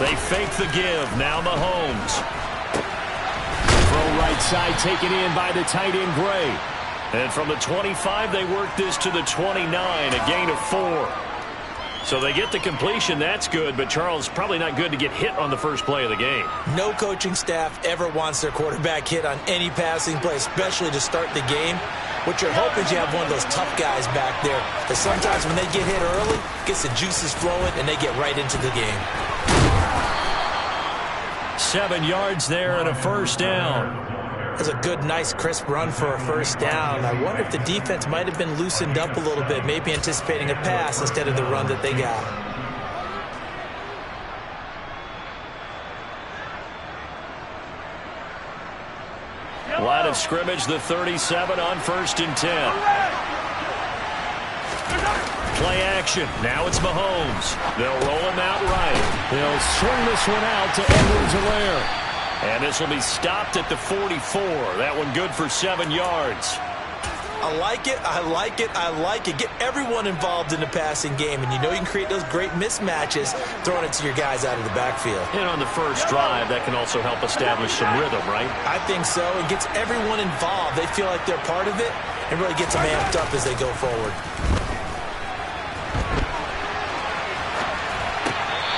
They fake the give. Now Mahomes. Throw right side taken in by the tight end Gray. And from the 25, they work this to the 29, a gain of 4. So they get the completion. That's good, but Charles, probably not good to get hit on the first play of the game. No coaching staff ever wants their quarterback hit on any passing play, especially to start the game. What you're hoping is you have one of those tough guys back there, because sometimes when they get hit early, it gets the juices flowing, and they get right into the game. 7 yards there and a first down. That's a good, nice, crisp run for a first down. I wonder if the defense might have been loosened up a little bit, maybe anticipating a pass instead of the run that they got. Line of scrimmage, the 37 on 1st and 10. Play action. Now it's Mahomes. They'll roll him out right. They'll swing this one out to Edwards-Helaire. And this will be stopped at the 44. That one good for 7 yards. I like it, I like it, I like it. Get everyone involved in the passing game, and you know you can create those great mismatches throwing it to your guys out of the backfield. And on the first drive, that can also help establish some rhythm, right? I think so. It gets everyone involved. They feel like they're part of it, and really gets them amped up as they go forward.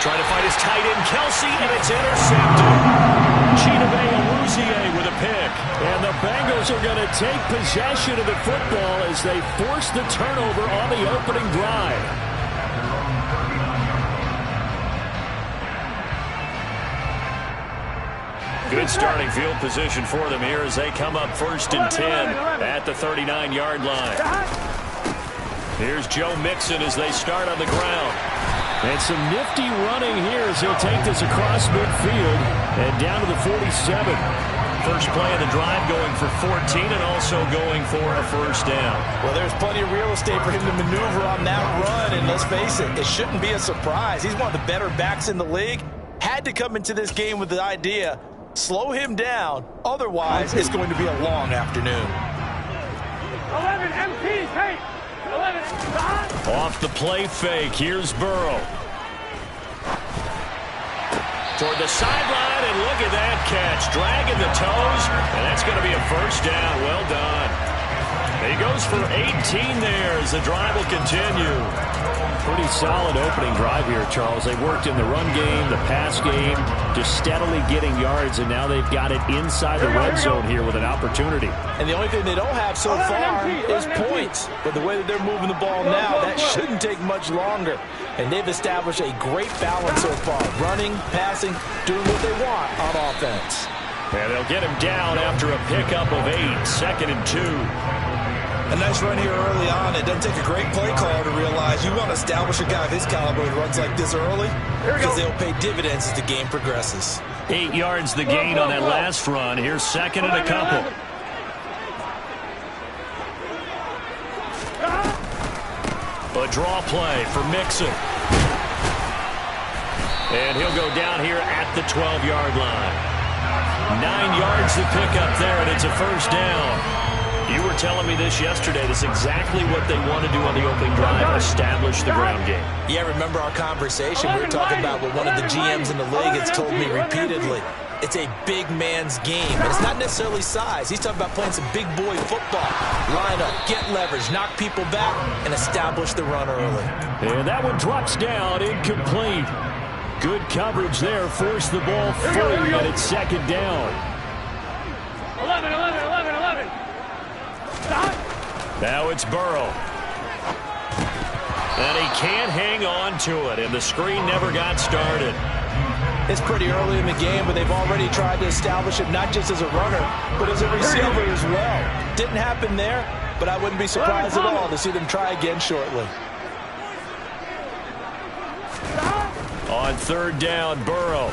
Trying to find his tight end, Kelsey, and it's intercepted. Chidobe with a pick. And the Bengals are going to take possession of the football as they force the turnover on the opening drive. Good starting field position for them here as they come up 1st and 10 at the 39-yard line. Here's Joe Mixon as they start on the ground. And some nifty running here as he'll take this across midfield and down to the 47. First play of the drive going for 14 and also going for a first down. Well, there's plenty of real estate for him to maneuver on that run, and let's face it, it shouldn't be a surprise. He's one of the better backs in the league. Had to come into this game with the idea, slow him down, otherwise it's going to be a long afternoon. 11 MPs, hey! 11, off the play fake, here's Burrow. Toward the sideline, and look at that catch. Dragging the toes, and that's going to be a first down. Well done. He goes for 18 there as the drive will continue. Pretty solid opening drive here, Charles. They worked in the run game, the pass game, just steadily getting yards, and now they've got it inside the red zone here with an opportunity. And the only thing they don't have so far is points. But the way that they're moving the ball now, that shouldn't take much longer. And they've established a great balance so far. Running, passing, doing what they want on offense. And they'll get him down after a pickup of 8, 2nd and 2. A nice run here early on. It doesn't take a great play caller to realize you want to establish a guy of his caliber who runs like this early because they'll pay dividends as the game progresses. 8 yards the gain on that last run. Here's 2nd and a couple. A draw play for Mixon. And he'll go down here at the 12-yard line. 9 yards to pick up there, and it's a first down. You were telling me this yesterday. This is exactly what they want to do on the opening drive, establish the ground game. Yeah, remember our conversation. We were talking about what one of the GMs in the league has told me repeatedly. It's a big man's game, and it's not necessarily size. He's talking about playing some big boy football. Line up, get leverage, knock people back, and establish the run early. And that one drops down, incomplete. Good coverage there, forced the ball free, and it's 2nd down. 11, 11, 11, 11. Now it's Burrow. And he can't hang on to it, and the screen never got started. It's pretty early in the game, but they've already tried to establish him not just as a runner, but as a receiver as well. Didn't happen there, but I wouldn't be surprised at all to see them try again shortly. On 3rd down, Burrow.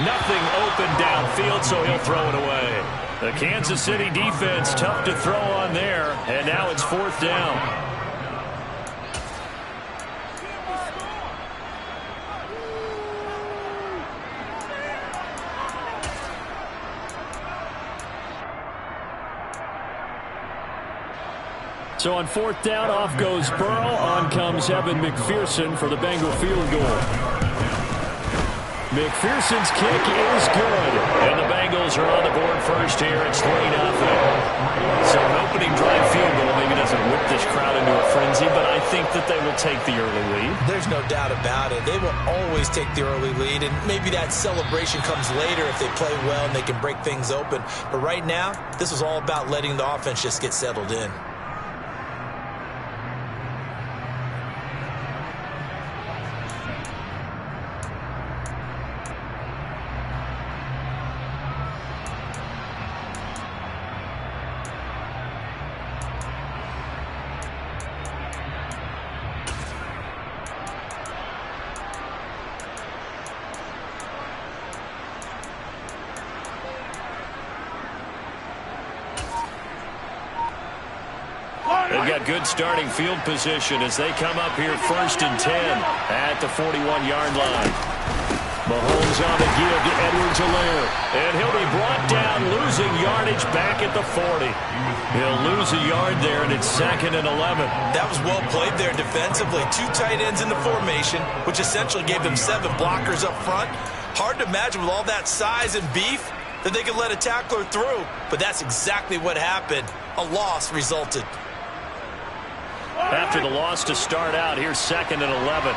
Nothing open downfield, so he'll throw it away. The Kansas City defense tough to throw on there, and now it's 4th down. So on 4th down, off goes Burrow. On comes Evan McPherson for the Bengal field goal. McPherson's kick is good. And the Bengals are on the board first here. It's 3-0. So an opening drive field goal maybe doesn't whip this crowd into a frenzy, but I think that they will take the early lead. There's no doubt about it. They will always take the early lead, and maybe that celebration comes later if they play well and they can break things open. But right now, this is all about letting the offense just get settled in. They've got good starting field position as they come up here 1st and 10 at the 41-yard line. Mahomes on the give to Edwards-Helaire. And he'll be brought down, losing yardage back at the 40. He'll lose a yard there, and it's 2nd and 11. That was well played there defensively. 2 tight ends in the formation, which essentially gave them 7 blockers up front. Hard to imagine with all that size and beef that they could let a tackler through. But that's exactly what happened. A loss resulted. After the loss to start out, here's 2nd and 11.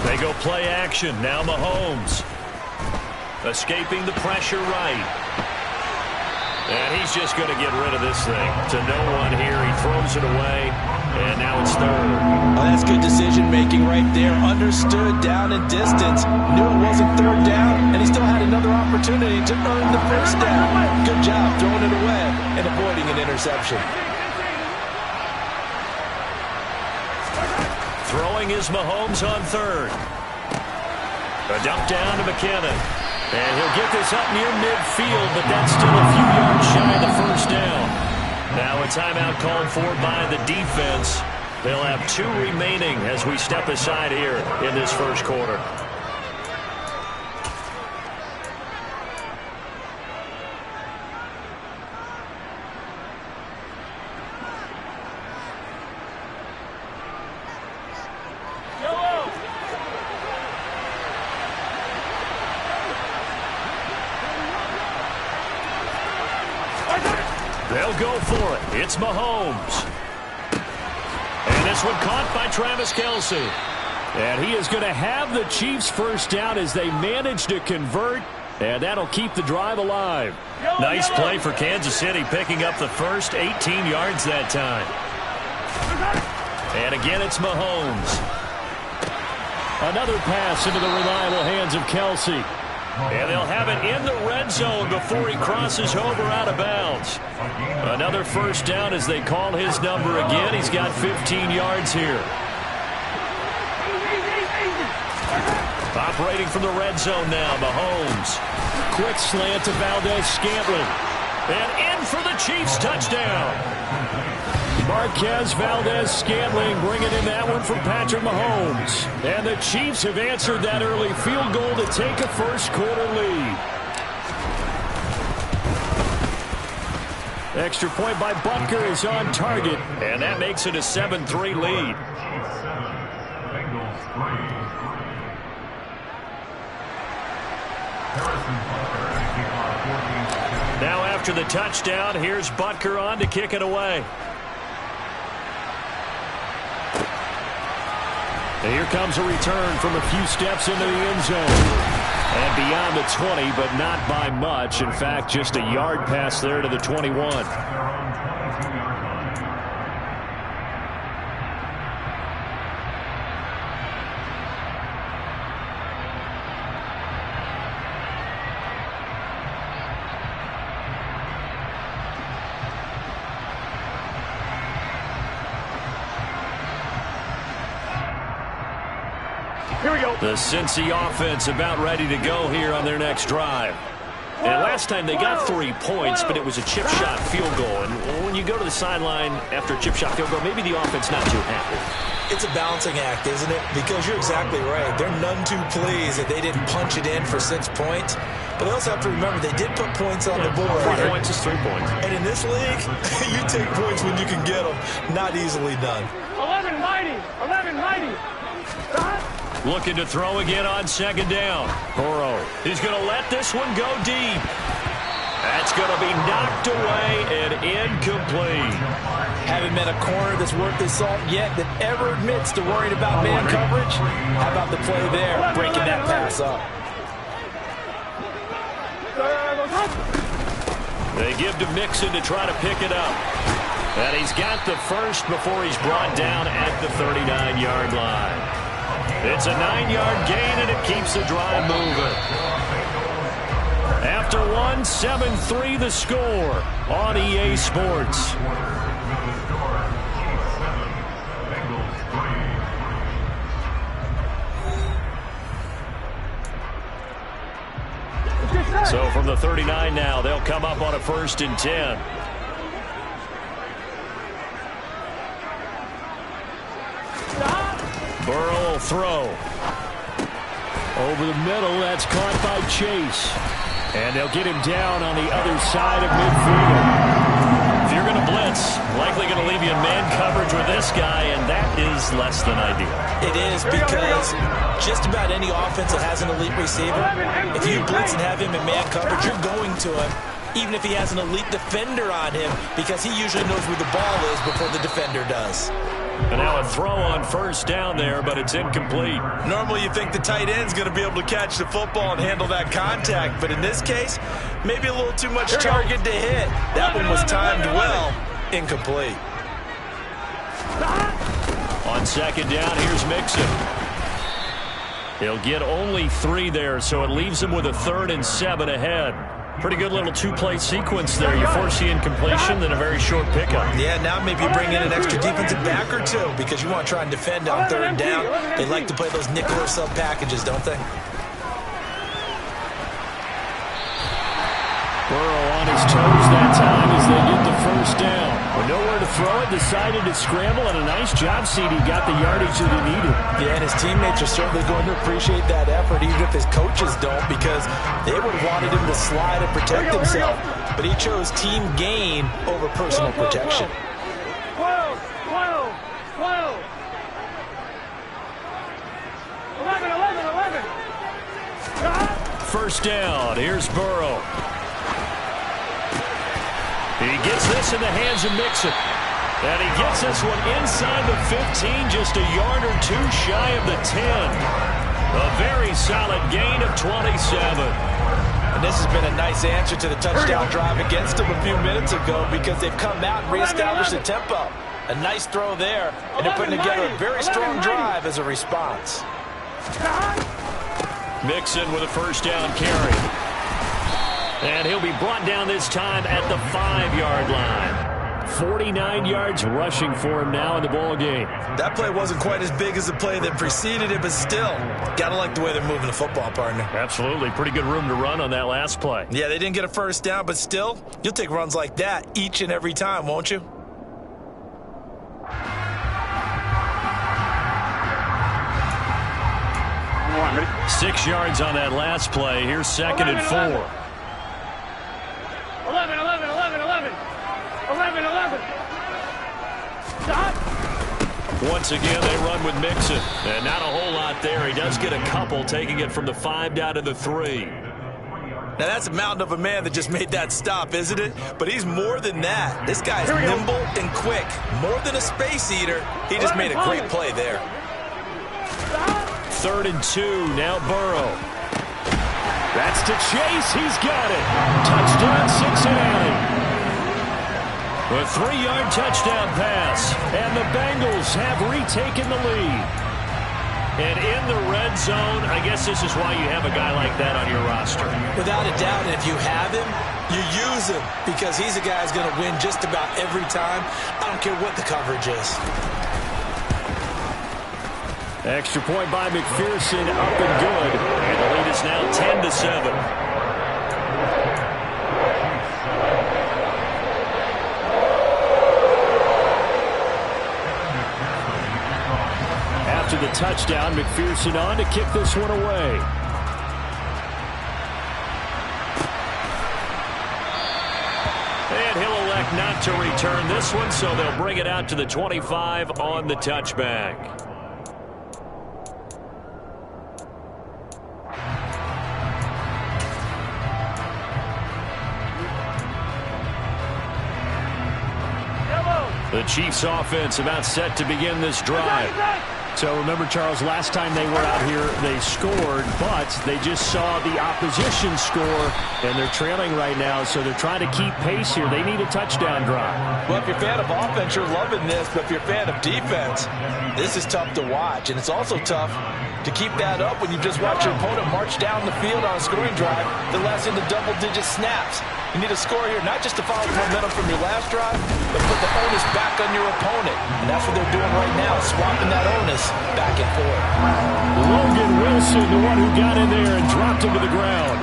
They go play action. Now Mahomes. Escaping the pressure right. And he's just going to get rid of this thing. To no one here. He throws it away. And now it's 3rd. Oh, that's good decision-making right there. Understood down and distance. Knew it wasn't 3rd down. And he still had another opportunity to earn the 1st down. Good job throwing it away and avoiding an interception. Throwing is Mahomes on 3rd. A dump down to McKinnon. And he'll get this up near midfield, but that's still a few yards shy of the 1st down. Now a timeout called for by the defense. They'll have 2 remaining as we step aside here in this 1st quarter. They'll go for it. It's Mahomes. And this one caught by Travis Kelce. And he is going to have the Chiefs 1st down as they manage to convert. And that'll keep the drive alive. Nice play for Kansas City, picking up the first 18 yards that time. And again, it's Mahomes. Another pass into the reliable hands of Kelce. And they'll have it in the red zone before he crosses over out of bounds. Another 1st down as they call his number again. He's got 15 yards here. Operating from the red zone now, Mahomes. Quick slant to Valdez-Scantling. And in for the Chiefs touchdown. Marquez Valdez-Scantling bringing in that one from Patrick Mahomes. And the Chiefs have answered that early field goal to take a 1st quarter lead. Extra point by Butker is on target. And that makes it a 7-3 lead. Now after the touchdown, here's Butker on to kick it away. And here comes a return from a few steps into the end zone. And beyond the 20, but not by much. In fact, just a yard pass there to the 21. Here we go. The Cincy offense about ready to go here on their next drive. And last time they got 3 points, but it was a chip shot field goal. And when you go to the sideline after a chip shot field goal, maybe the offense not too happy. It's a balancing act, isn't it? Because you're exactly right. They're none too pleased that they didn't punch it in for 6 points. But they also have to remember they did put points on the board. 3 points is 3 points. And in this league, you take points when you can get them. Not easily done. 11 mighty. 11 mighty. Looking to throw again on second down. Burrow. He's going to let this one go deep. That's going to be knocked away and incomplete. Haven't met a corner that's worth his salt yet that ever admits to worrying about man coverage. How about the play there, breaking that pass up? They give to Mixon to try to pick it up. And he's got the first before he's brought down at the 39-yard line. It's a 9-yard gain, and it keeps the drive moving. After 1, 7-3 the score on EA Sports. So from the 39 now, they'll come up on a 1st and 10. Burrow will throw. Over the middle, that's caught by Chase. And they'll get him down on the other side of midfield. If you're going to blitz, likely going to leave you in man coverage with this guy, and that is less than ideal. It is, because just about any offense that has an elite receiver, if you blitz and have him in man coverage, you're going to him, even if he has an elite defender on him, because he usually knows where the ball is before the defender does. And now a throw on 1st down there, but it's incomplete. Normally you think the tight end's going to be able to catch the football and handle that contact, but in this case, maybe a little too much target to hit. That one was timed well. Incomplete. On 2nd down, here's Mixon. He'll get only 3 there, so it leaves him with a 3rd and 7 ahead. Pretty good little 2-play sequence there. You force the incompletion, then a very short pickup. Yeah, now maybe you bring in an extra defensive back or 2 because you want to try and defend on 3rd down. They like to play those nickel or sub packages, don't they? Burrow on his toes that time as they get the 1st down. With nowhere to throw it, decided to scramble, and a nice job, CD. Got the yardage that he needed. Yeah, and his teammates are certainly going to appreciate that effort, even if his coaches don't, because they would have wanted him to slide and protect himself. But he chose team gain over personal protection. 12, 12, 12. 11, 11, 11. 1st down. Here's Burrow. He gets this in the hands of Mixon. And he gets this one inside the 15, just a yard or 2 shy of the 10. A very solid gain of 27. And this has been a nice answer to the touchdown drive against them a few minutes ago, because they've come out and reestablished the tempo. A nice throw there, and they're putting together a very strong drive as a response. Mixon with a 1st down carry. And he'll be brought down this time at the 5-yard line. 49 yards rushing for him now in the ball game. That play wasn't quite as big as the play that preceded it, but still, gotta like the way they're moving the football, partner. Absolutely. Pretty good room to run on that last play. Yeah, they didn't get a 1st down, but still, you'll take runs like that each and every time, won't you? Ready? 6 yards on that last play. Here's 2nd and 4. 11, 11, 11, 11. 11, 11. Stop. Once again, they run with Mixon. And not a whole lot there. He does get a couple, taking it from the 5 down to the 3. Now, that's a mountain of a man that just made that stop, isn't it? But he's more than that. This guy's nimble and quick. More than a space eater. He just made a great play there. 3rd and 2. Now Burrow. That's to Chase. He's got it. Touchdown, Cincinnati. A 3-yard touchdown pass. And the Bengals have retaken the lead. And in the red zone, I guess this is why you have a guy like that on your roster. Without a doubt, and if you have him, you use him, because he's a guy who's going to win just about every time. I don't care what the coverage is. Extra point by McPherson, up and good. And the lead is now 10-7. after the touchdown. McPherson on to kick this one away. And he'll elect not to return this one, so they'll bring it out to the 25 on the touchback. The Chiefs offense about set to begin this drive. So remember, Charles, last time they were out here, they scored, but they just saw the opposition score, and they're trailing right now, so they're trying to keep pace here. They need a touchdown drive. Well, if you're a fan of offense, you're loving this, but if you're a fan of defense, this is tough to watch, and it's also tough to keep that up when you just watch your opponent march down the field on a scoring drive that lasts into double-digit snaps. You need a score here, not just to follow the momentum from your last drive, but put the onus back on your opponent. And that's what they're doing right now, swapping that onus back and forth. Logan Wilson, the one who got in there and dropped him to the ground.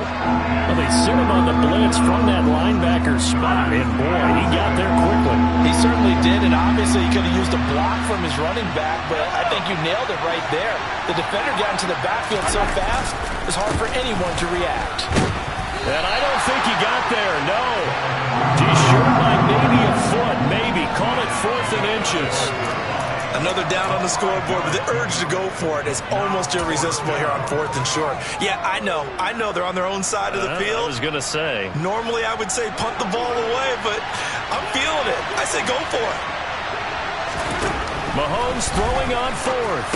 Well, they sent him on the blitz from that linebacker spot, and boy, he got there quickly. He certainly did, and obviously he could have used a block from his running back, but I think you nailed it right there. The defender got into the backfield so fast, it's hard for anyone to react. And I don't think he got there, no. He's short by maybe a foot, maybe. Call it 4th and inches. Another down on the scoreboard, but the urge to go for it is almost irresistible here on 4th and short. Yeah, I know they're on their own side of the field. I was going to say. Normally I would say punt the ball away, but I'm feeling it. I say go for it. Mahomes throwing on 4th.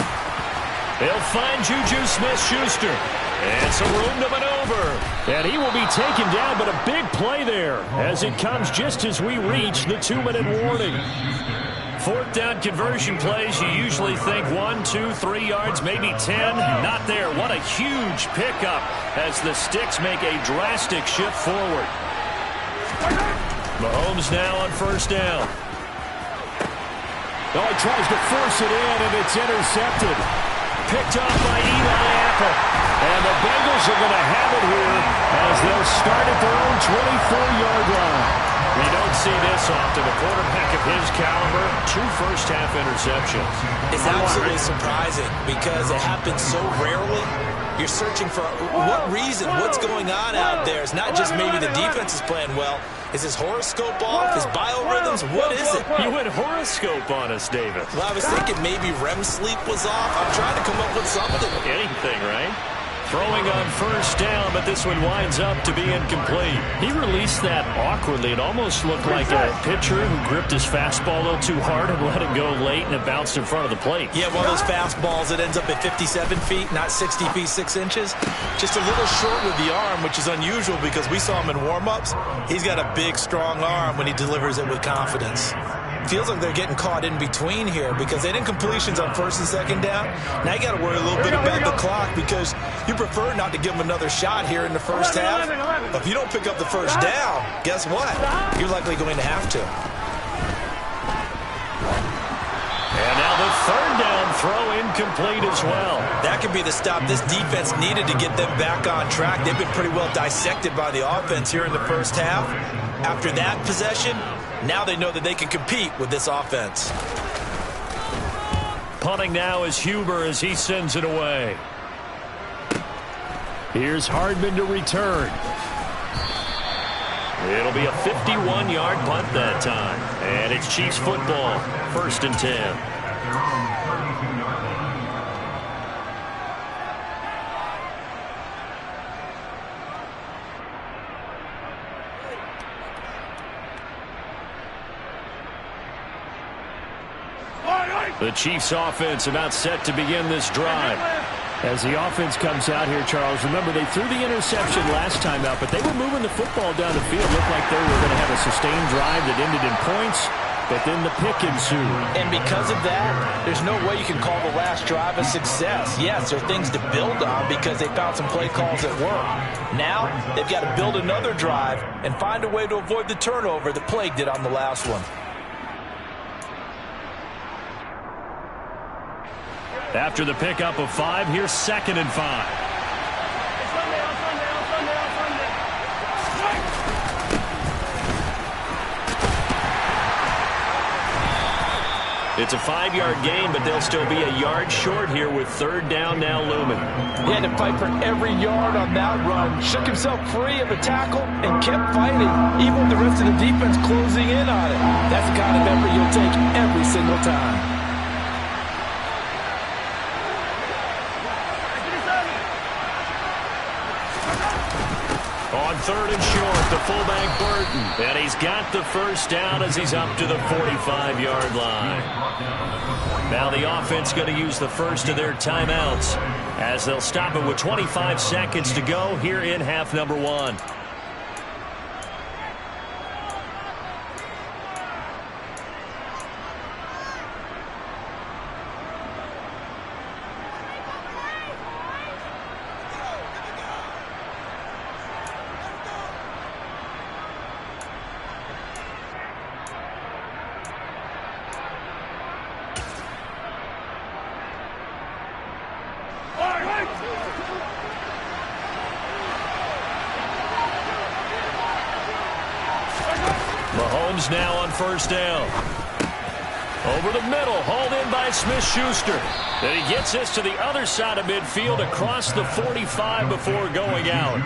They'll find Juju Smith-Schuster. And some room to maneuver. And he will be taken down, but a big play there as it comes just as we reach the 2-minute warning. 4th down conversion plays, you usually think 1, 2, 3 yards, maybe 10. Not there. What a huge pickup as the Sticks make a drastic shift forward. Mahomes now on 1st down. Oh, he tries to force it in, and it's intercepted. Picked off by Eli Apple. And the Bengals are going to have it here as they'll start at their own 24-yard line. We don't see this often. A quarterback of his caliber, 2 first-half interceptions. It's absolutely surprising because it happens so rarely. You're searching for what reason, what's going on out there. It's not just maybe the defense is playing well. Is his horoscope off? His biorhythms? What is it? You went horoscope on us, David. Well, I was thinking maybe REM sleep was off. I'm trying to come up with something. Anything, right? Throwing on 1st down, but this one winds up to be incomplete. He released that awkwardly. It almost looked like a pitcher who gripped his fastball a little too hard and let it go late, and it bounced in front of the plate. Yeah, one of those fastballs that ends up at 57 feet, not 60 feet, 6 inches. Just a little short with the arm, which is unusual because we saw him in warm-ups. He's got a big, strong arm when he delivers it with confidence. Feels like they're getting caught in between here because they didn't completions on 1st and 2nd down. Now you got to worry a little bit about the clock because you prefer not to give them another shot here in the 1st half. But if you don't pick up the 1st down, guess what? You're likely going to have to. And now the 3rd down throw incomplete as well. That could be the stop this defense needed to get them back on track. They've been pretty well dissected by the offense here in the 1st half. After that possession, now they know that they can compete with this offense. Punting now is Huber as he sends it away. Here's Hardman to return. It'll be a 51-yard punt that time. And it's Chiefs football, 1st and 10. The Chiefs offense about set to begin this drive. As the offense comes out here, Charles, remember they threw the interception last time out, but they were moving the football down the field. Looked like they were going to have a sustained drive that ended in points, but then the pick ensued. And because of that, there's no way you can call the last drive a success. Yes, there are things to build on because they found some play calls that work. Now, they've got to build another drive and find a way to avoid the turnover that plagued it on the last one. After the pickup of 5, here's 2nd and 5. It's a 5-yard gain, but they'll still be a yard short here with third down now looming. He had to fight for every yard on that run. Shook himself free of a tackle and kept fighting, even with the rest of the defense closing in on it. That's the kind of effort you'll take every single time. On third and short, the fullback Burton. And he's got the first down as he's up to the 45-yard line. Now the offense going to use the first of their timeouts as they'll stop it with 25 seconds to go here in half number 1. Mahomes now on first down. Over the middle, hauled in by Smith-Schuster. Then he gets this to the other side of midfield across the 45 before going out.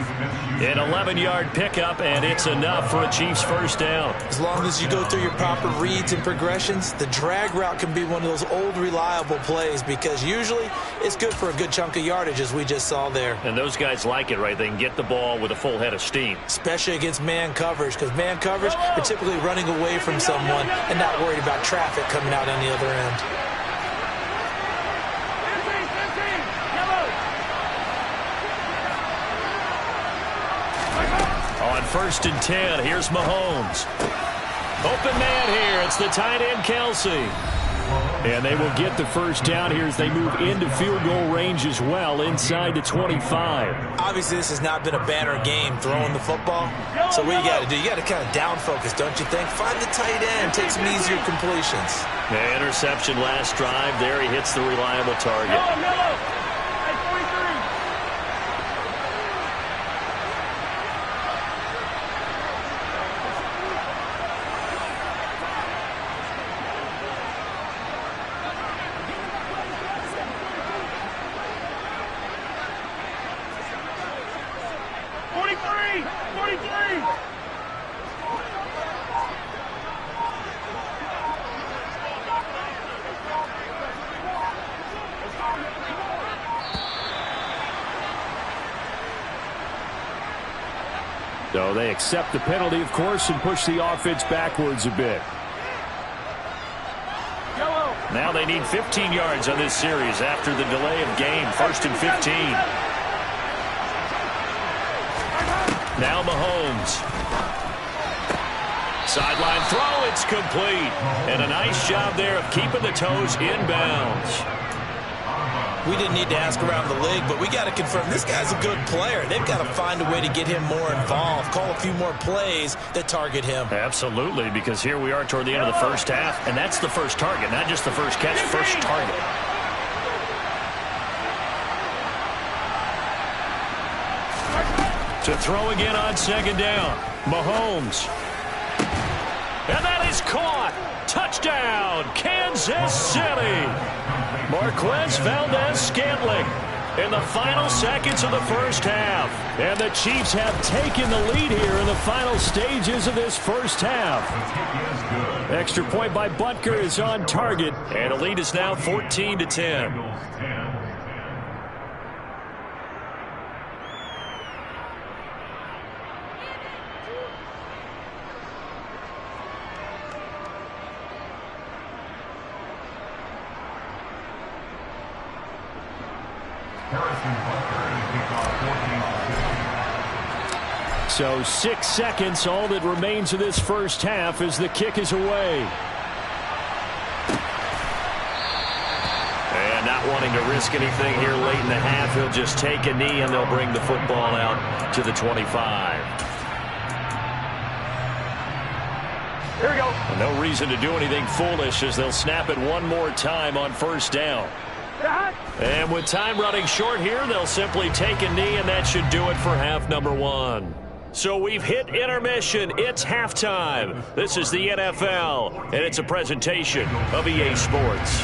An 11-yard pickup, and it's enough for a Chiefs first down. As long as you go through your proper reads and progressions, the drag route can be one of those old reliable plays because usually it's good for a good chunk of yardage, as we just saw there. And those guys like it, right? They can get the ball with a full head of steam. Especially against man coverage, because man coverage, they're typically running away from someone and not worried about traffic coming out on the other end. On first and 10, here's Mahomes. Open man here. It's the tight end, Kelsey. And they will get the first down here as they move into field goal range as well, inside the 25. Obviously, this has not been a banner game throwing the football. So what you got to do, you got to kind of down focus, don't you think? Find the tight end, take some easier completions. The interception last drive. There he hits the reliable target. So they accept the penalty, of course, and push the offense backwards a bit. Now they need 15 yards on this series after the delay of game. First and 15. Now Mahomes. Sideline throw, it's complete. And a nice job there of keeping the toes inbounds. We didn't need to ask around the league, but we got to confirm this guy's a good player. They've got to find a way to get him more involved, call a few more plays that target him. Absolutely, because here we are toward the end of the first half, and that's the first target, not just the first catch, first target. To throw again on second down. Mahomes. And that is caught. Touchdown, Kansas City. Marquez Valdez-Scantling in the final seconds of the first half. And the Chiefs have taken the lead here in the final stages of this first half. Extra point by Butker is on target, and the lead is now 14-10. So 6 seconds, all that remains of this first half as the kick is away. And not wanting to risk anything here late in the half, he'll just take a knee and they'll bring the football out to the 25. Here we go. And no reason to do anything foolish as they'll snap it one more time on first down. And with time running short here, they'll simply take a knee, and that should do it for half number 1. So we've hit intermission. It's halftime. This is the NFL, and it's a presentation of EA Sports.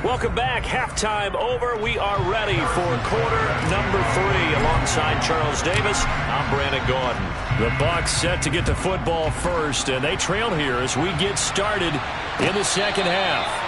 Welcome back. Halftime over. We are ready for quarter number 3. Alongside Charles Davis, I'm Brandon Gordon. The Bucs set to get the football first, and they trail here as we get started in the second half.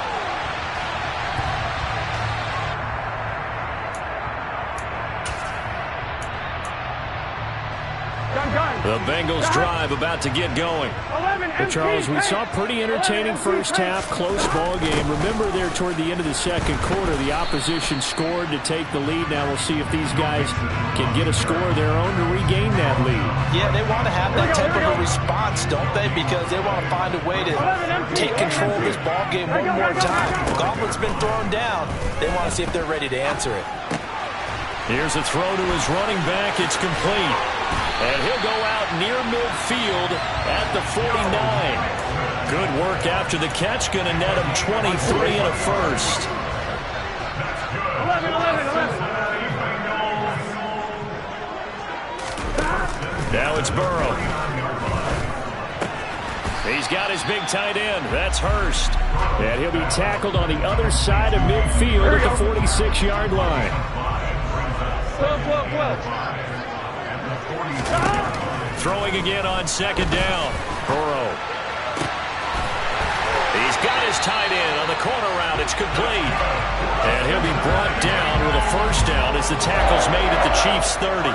The Bengals drive about to get going. Well, Charles, we saw a pretty entertaining first half, close ball game. Remember there toward the end of the second quarter, the opposition scored to take the lead. Now we'll see if these guys can get a score of their own to regain that lead. Yeah, they want to have that type of a response, don't they? Because they want to find a way to take control of this ball game one more time. The gauntlet's been thrown down. They want to see if they're ready to answer it. Here's a throw to his running back. It's complete. And he'll go out near midfield at the 49. Good work after the catch. Going to net him 23 and a first. 11. Now it's Burrow. He's got his big tight end. That's Hurst. And he'll be tackled on the other side of midfield at the 46-yard line. 12. Throwing again on second down. Burrow. He's got his tight end on the corner route. It's complete. And he'll be brought down with a first down as the tackle's made at the Chiefs' 30.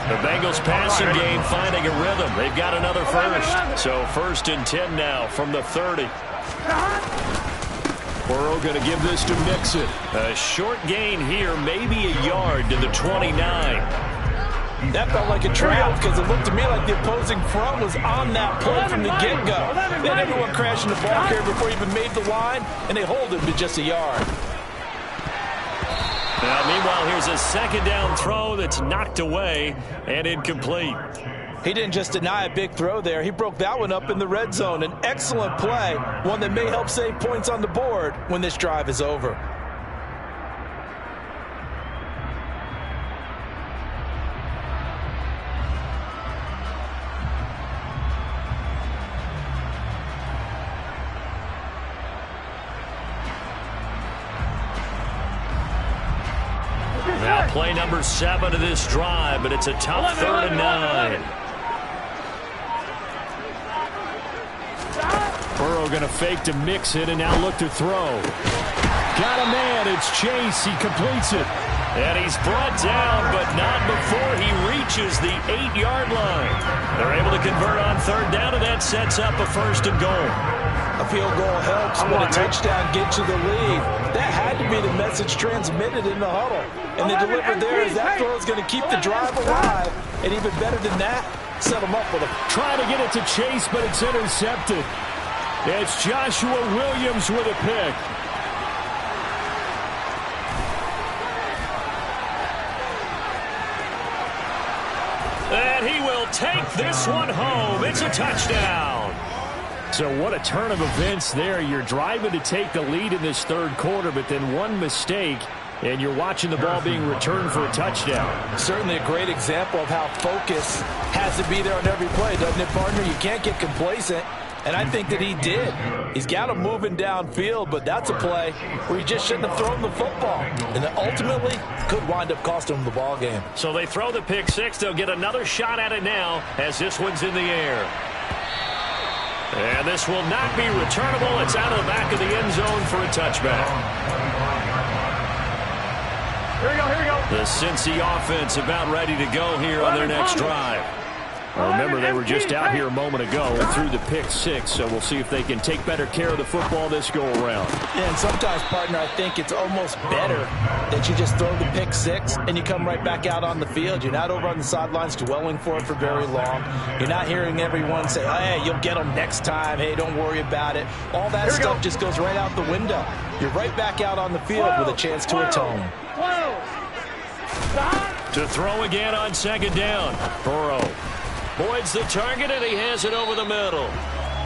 The Bengals passing game finding a rhythm. They've got another first. So 1st and 10 now from the 30. Burrow going to give this to Mixon. A short gain here, maybe a yard to the 29. That felt like a trap because it looked to me like the opposing front was on that play from the get-go. Then everyone crashing the ball carrier before he even made the line, and they hold him to just a yard. Now, meanwhile, here's a second down throw that's knocked away and incomplete. He didn't just deny a big throw there. He broke that one up in the red zone. An excellent play, one that may help save points on the board when this drive is over. Now play number 7 of this drive, but it's a tough 3rd and 9. Burrow going to fake to Mixon and now look to throw. Got a man. It's Chase. He completes it. And he's brought down, but not before he reaches the 8-yard line. They're able to convert on 3rd down, and that sets up a 1st and goal. A field goal helps when a touchdown gets you the lead. That had to be the message transmitted in the huddle. And they delivered there as that throw is going to keep the drive alive. And even better than that, set them up with a... Trying to get it to Chase, but it's intercepted. It's Joshua Williams with a pick. And he will take this one home. It's a touchdown. So what a turn of events there. You're driving to take the lead in this 3rd quarter, but then one mistake, and you're watching the ball being returned for a touchdown. Certainly a great example of how focus has to be there on every play, doesn't it, partner? You can't get complacent, and I think that he did. He's got him moving downfield, but that's a play where he just shouldn't have thrown the football, and it ultimately could wind up costing him the ball game. So they throw the pick 6. They'll get another shot at it now as this one's in the air. And this will not be returnable. It's out of the back of the end zone for a touchback. Here we go. The Cincy offense about ready to go here on their next drive. Well, remember, they were just out here a moment ago and threw the pick 6, so we'll see if they can take better care of the football this go-around. Yeah, and sometimes, partner, I think it's almost better that you just throw the pick 6 and you come right back out on the field. You're not over on the sidelines dwelling for it for very long. You're not hearing everyone say, hey, you'll get them next time. Hey, don't worry about it. All that stuff just goes right out the window. You're right back out on the field with a chance to atone. To throw again on second down. Burrow. Boyd's the target, and he has it over the middle.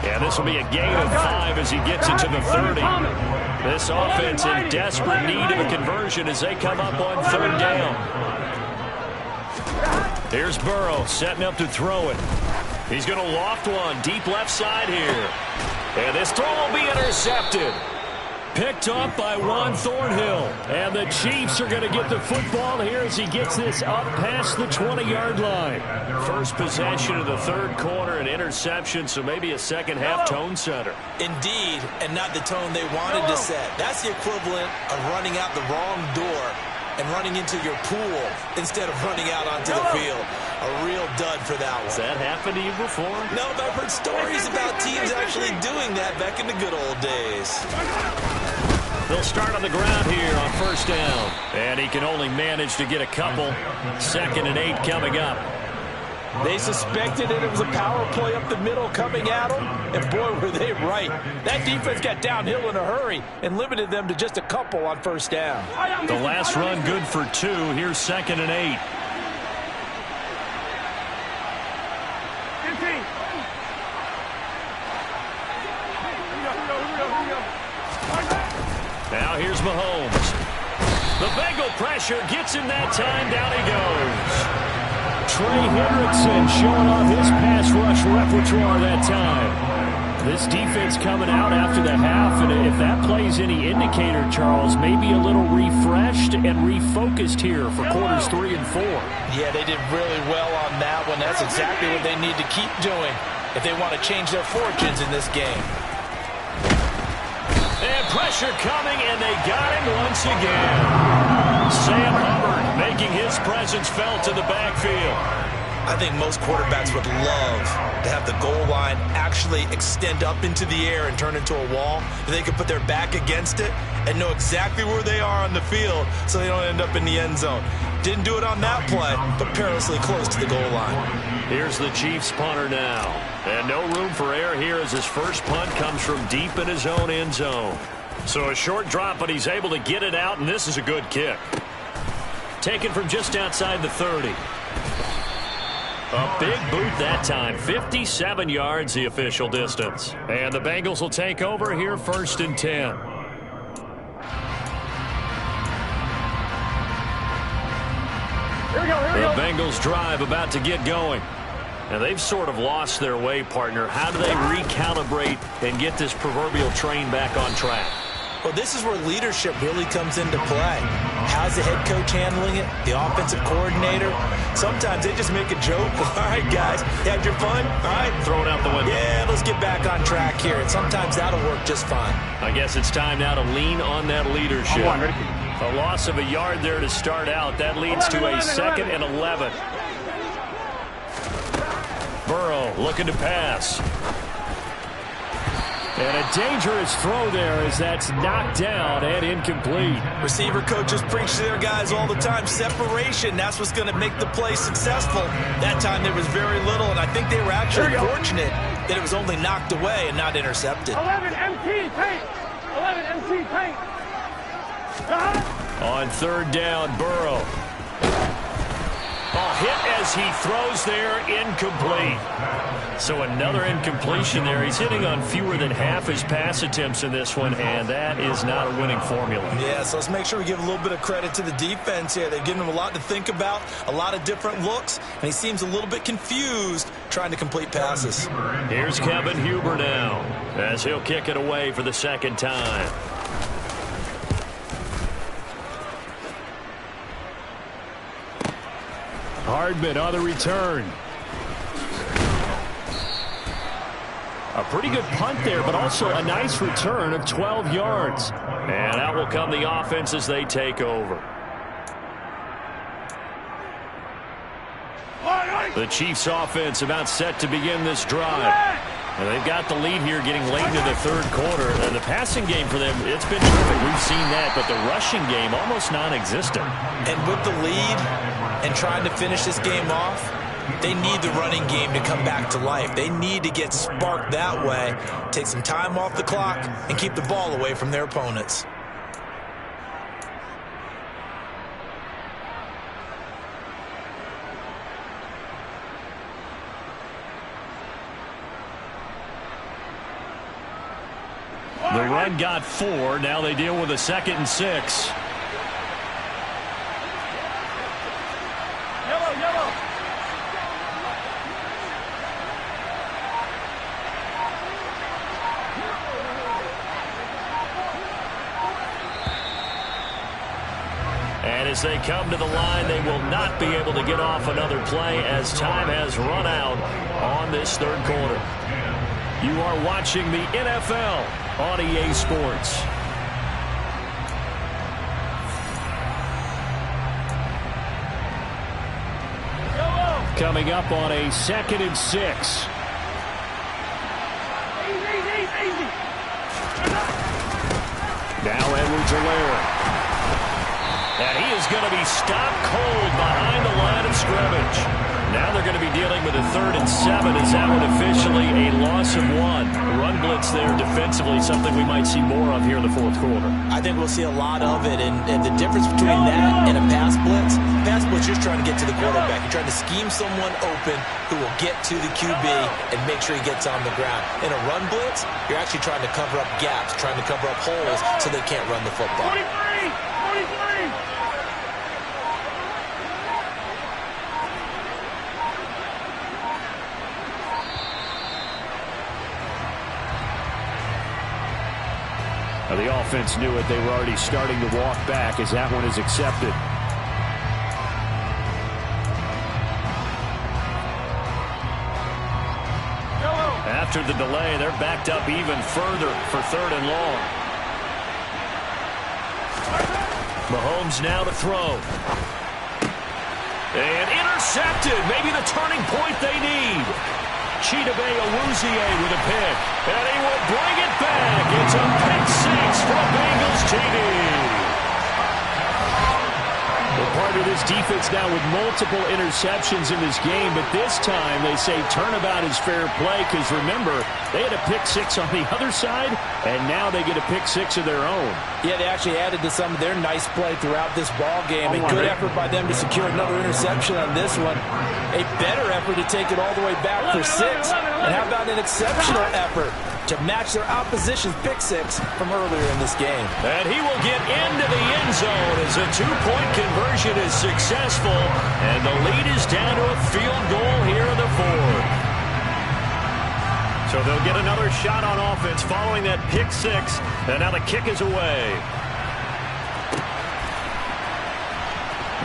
And this will be a gain of 5 as he gets it to the 30. This offense in desperate need of a conversion as they come up on 3rd down. Here's Burrow setting up to throw it. He's going to loft one deep left side here. And this throw will be intercepted. Picked up by Juan Thornhill. And the Chiefs are going to get the football here as he gets this up past the 20-yard line. First possession of the 3rd quarter, an interception, so maybe a second-half tone setter. Indeed, and not the tone they wanted to set. That's the equivalent of running out the wrong door and running into your pool instead of running out onto the field. A real dud for that one. Has that happened to you before? No, but I've heard stories about teams actually doing that back in the good old days. They'll start on the ground here on 1st down. And he can only manage to get a couple. 2nd and 8 coming up. They suspected it was a power play up the middle coming at them, and boy, were they right. That defense got downhill in a hurry and limited them to just a couple on 1st down. The last run good for 2. Here's 2nd and 8. Now here's Mahomes. The Bengal pressure gets him that time. Down he goes. Trey Hendrickson showing off his pass rush repertoire that time. This defense coming out after the half, and if that plays any indicator, Charles, maybe a little refreshed and refocused here for quarters 3 and 4. Yeah, they did really well on that one. That's exactly what they need to keep doing if they want to change their fortunes in this game. And pressure coming, and they got him once again. Sam Hubbard making his presence felt in the backfield. I think most quarterbacks would love to have the goal line actually extend up into the air and turn into a wall, and they can put their back against it and know exactly where they are on the field so they don't end up in the end zone. Didn't do it on that play, but perilously close to the goal line. Here's the Chiefs punter now. And no room for error here as his first punt comes from deep in his own end zone. So a short drop, but he's able to get it out, and this is a good kick. Taken from just outside the 30. A big boot that time. 57 yards the official distance. And the Bengals will take over here 1st and 10. The Bengals drive about to get going. And they've sort of lost their way, partner. How do they recalibrate and get this proverbial train back on track? Well, this is where leadership really comes into play. How's the head coach handling it? The offensive coordinator? Sometimes they just make a joke. All right, guys, you had your fun? All right. Throw it out the window. Yeah, let's get back on track here. And sometimes that'll work just fine. I guess it's time now to lean on that leadership. A loss of a yard there to start out. That leads to a 2nd and 11. Burrow looking to pass. And a dangerous throw there as that's knocked down and incomplete. Receiver coaches preach to their guys all the time. Separation, that's what's going to make the play successful. That time there was very little, and I think they were actually fortunate that it was only knocked away and not intercepted. 11 MT paint. 11 MT paint. On 3rd down, Burrow. A hit as he throws there, incomplete. So another incompletion there. He's hitting on fewer than half his pass attempts in this one, and that is not a winning formula. Yeah, so let's make sure we give a little bit of credit to the defense here. They've given him a lot to think about, a lot of different looks, and he seems a little bit confused trying to complete passes. Here's Kevin Huber now as he'll kick it away for the 2nd time. Hardman on the return. A pretty good punt there, but also a nice return of 12 yards. And out will come the offense as they take over. The Chiefs offense about set to begin this drive. And they've got the lead here getting late into the 3rd quarter. And the passing game for them, it's been terrific. We've seen that, but the rushing game almost non-existent. And with the lead and trying to finish this game off, they need the running game to come back to life. They need to get sparked that way, take some time off the clock, and keep the ball away from their opponents. The run got 4. Now they deal with a 2nd and 6. And as they come to the line, they will not be able to get off another play as time has run out on this 3rd quarter. You are watching the NFL on EA Sports. Coming up on a 2nd and 6. Now Edwards-Helaire. And he is going to be stopped cold behind the line of scrimmage. Now they're going to be dealing with a 3rd and 7. Is that one officially a loss of 1? Run blitz there defensively, something we might see more of here in the 4th quarter. I think we'll see a lot of it, and the difference between that and a pass blitz, you're trying to get to the quarterback. You're trying to scheme someone open who will get to the QB and make sure he gets on the ground. In a run blitz, you're actually trying to cover up gaps, trying to cover up holes so they can't run the football. 43! Now the offense knew it. They were already starting to walk back as that one is accepted. After the delay, they're backed up even further for 3rd and long. Mahomes now to throw. And intercepted. Maybe the turning point they need. Chidobe Awuzie with a pick. And he will bring it back. It's a pick 6 from Bengals TV. We're part of this defense now with multiple interceptions in this game, but this time they say turnabout is fair play because, remember, they had a pick 6 on the other side, and now they get a pick 6 of their own. Yeah, they actually added to some of their nice play throughout this ball game. A good effort by them to secure another interception on this one. A better effort to take it all the way back for 6. And how about an exceptional effort to match their opposition's pick 6 from earlier in this game. And he will get into the end zone as a 2-point conversion is successful. And the lead is down to a field goal here in the 4th. So they'll get another shot on offense following that pick 6. And now the kick is away.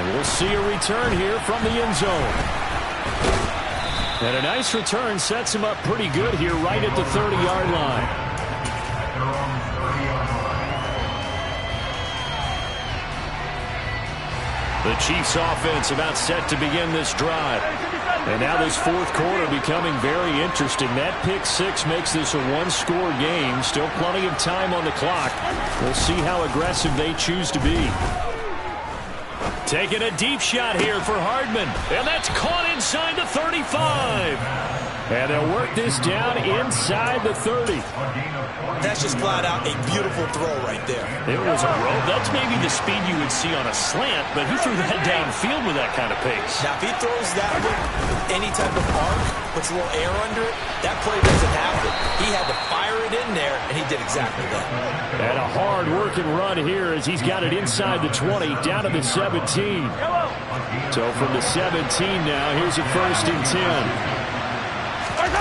And we'll see a return here from the end zone. And a nice return sets him up pretty good here right at the 30-yard line. The Chiefs offense about set to begin this drive. And now this 4th quarter becoming very interesting. That pick 6 makes this a 1-score game. Still plenty of time on the clock. We'll see how aggressive they choose to be. Taking a deep shot here for Hardman. And that's caught inside the 35. And they'll work this down inside the 30. That's just flat out a beautiful throw right there. It was a rope. That's maybe the speed you would see on a slant, but who threw that downfield with that kind of pace? Now, if he throws that with any type of arc, puts a little air under it, that play doesn't happen. He had to fire it in there, and he did exactly that. And a hard-working run here as he's got it inside the 20, down to the 17. So from the 17 now, here's a 1st and 10. And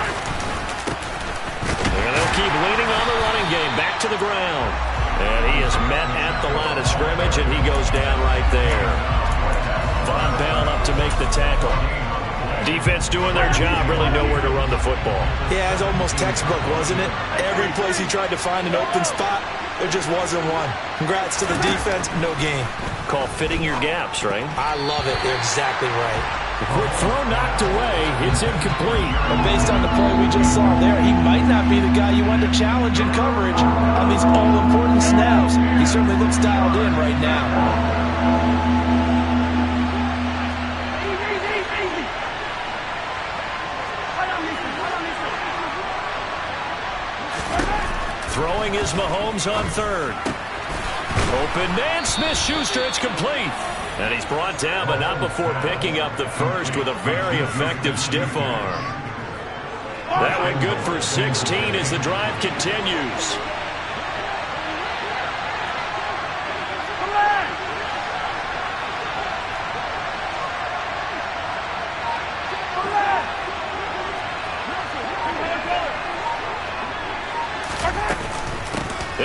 they'll keep leaning on the running game. Back to the ground. And he is met at the line of scrimmage, and he goes down right there. Von Bell up to make the tackle. Defense doing their job, really nowhere to run the football. Yeah, it was almost textbook, wasn't it? Every place he tried to find an open spot, there just wasn't one. Congrats to the defense, no gain. Call fitting your gaps, right? I love it. They're exactly right. The quick throw knocked away. It's incomplete. And based on the play we just saw there, he might not be the guy you want to challenge in coverage on these all-important snaps. He certainly looks dialed in right now. Throwing is Mahomes on 3rd. Open man, Smith-Schuster, it's complete. And he's brought down, but not before picking up the 1st with a very effective stiff arm. That one good for 16 as the drive continues.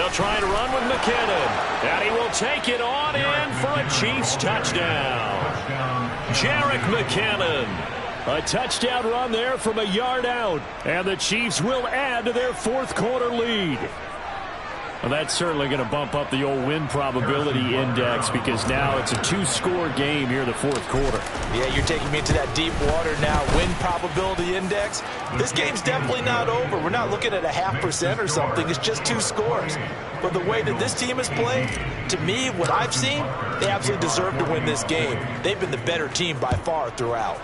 They'll try to run with McKinnon. And he will take it on in for a Chiefs touchdown. Jerick McKinnon. A touchdown run there from a yard out. And the Chiefs will add to their fourth quarter lead. Well, that's certainly going to bump up the old win probability index because now it's a two-score game here in the fourth quarter. Yeah, you're taking me into that deep water now. Win probability index. This game's definitely not over. We're not looking at a 0.5% or something. It's just 2 scores. But the way that this team has played, to me, what I've seen, they absolutely deserve to win this game. They've been the better team by far throughout.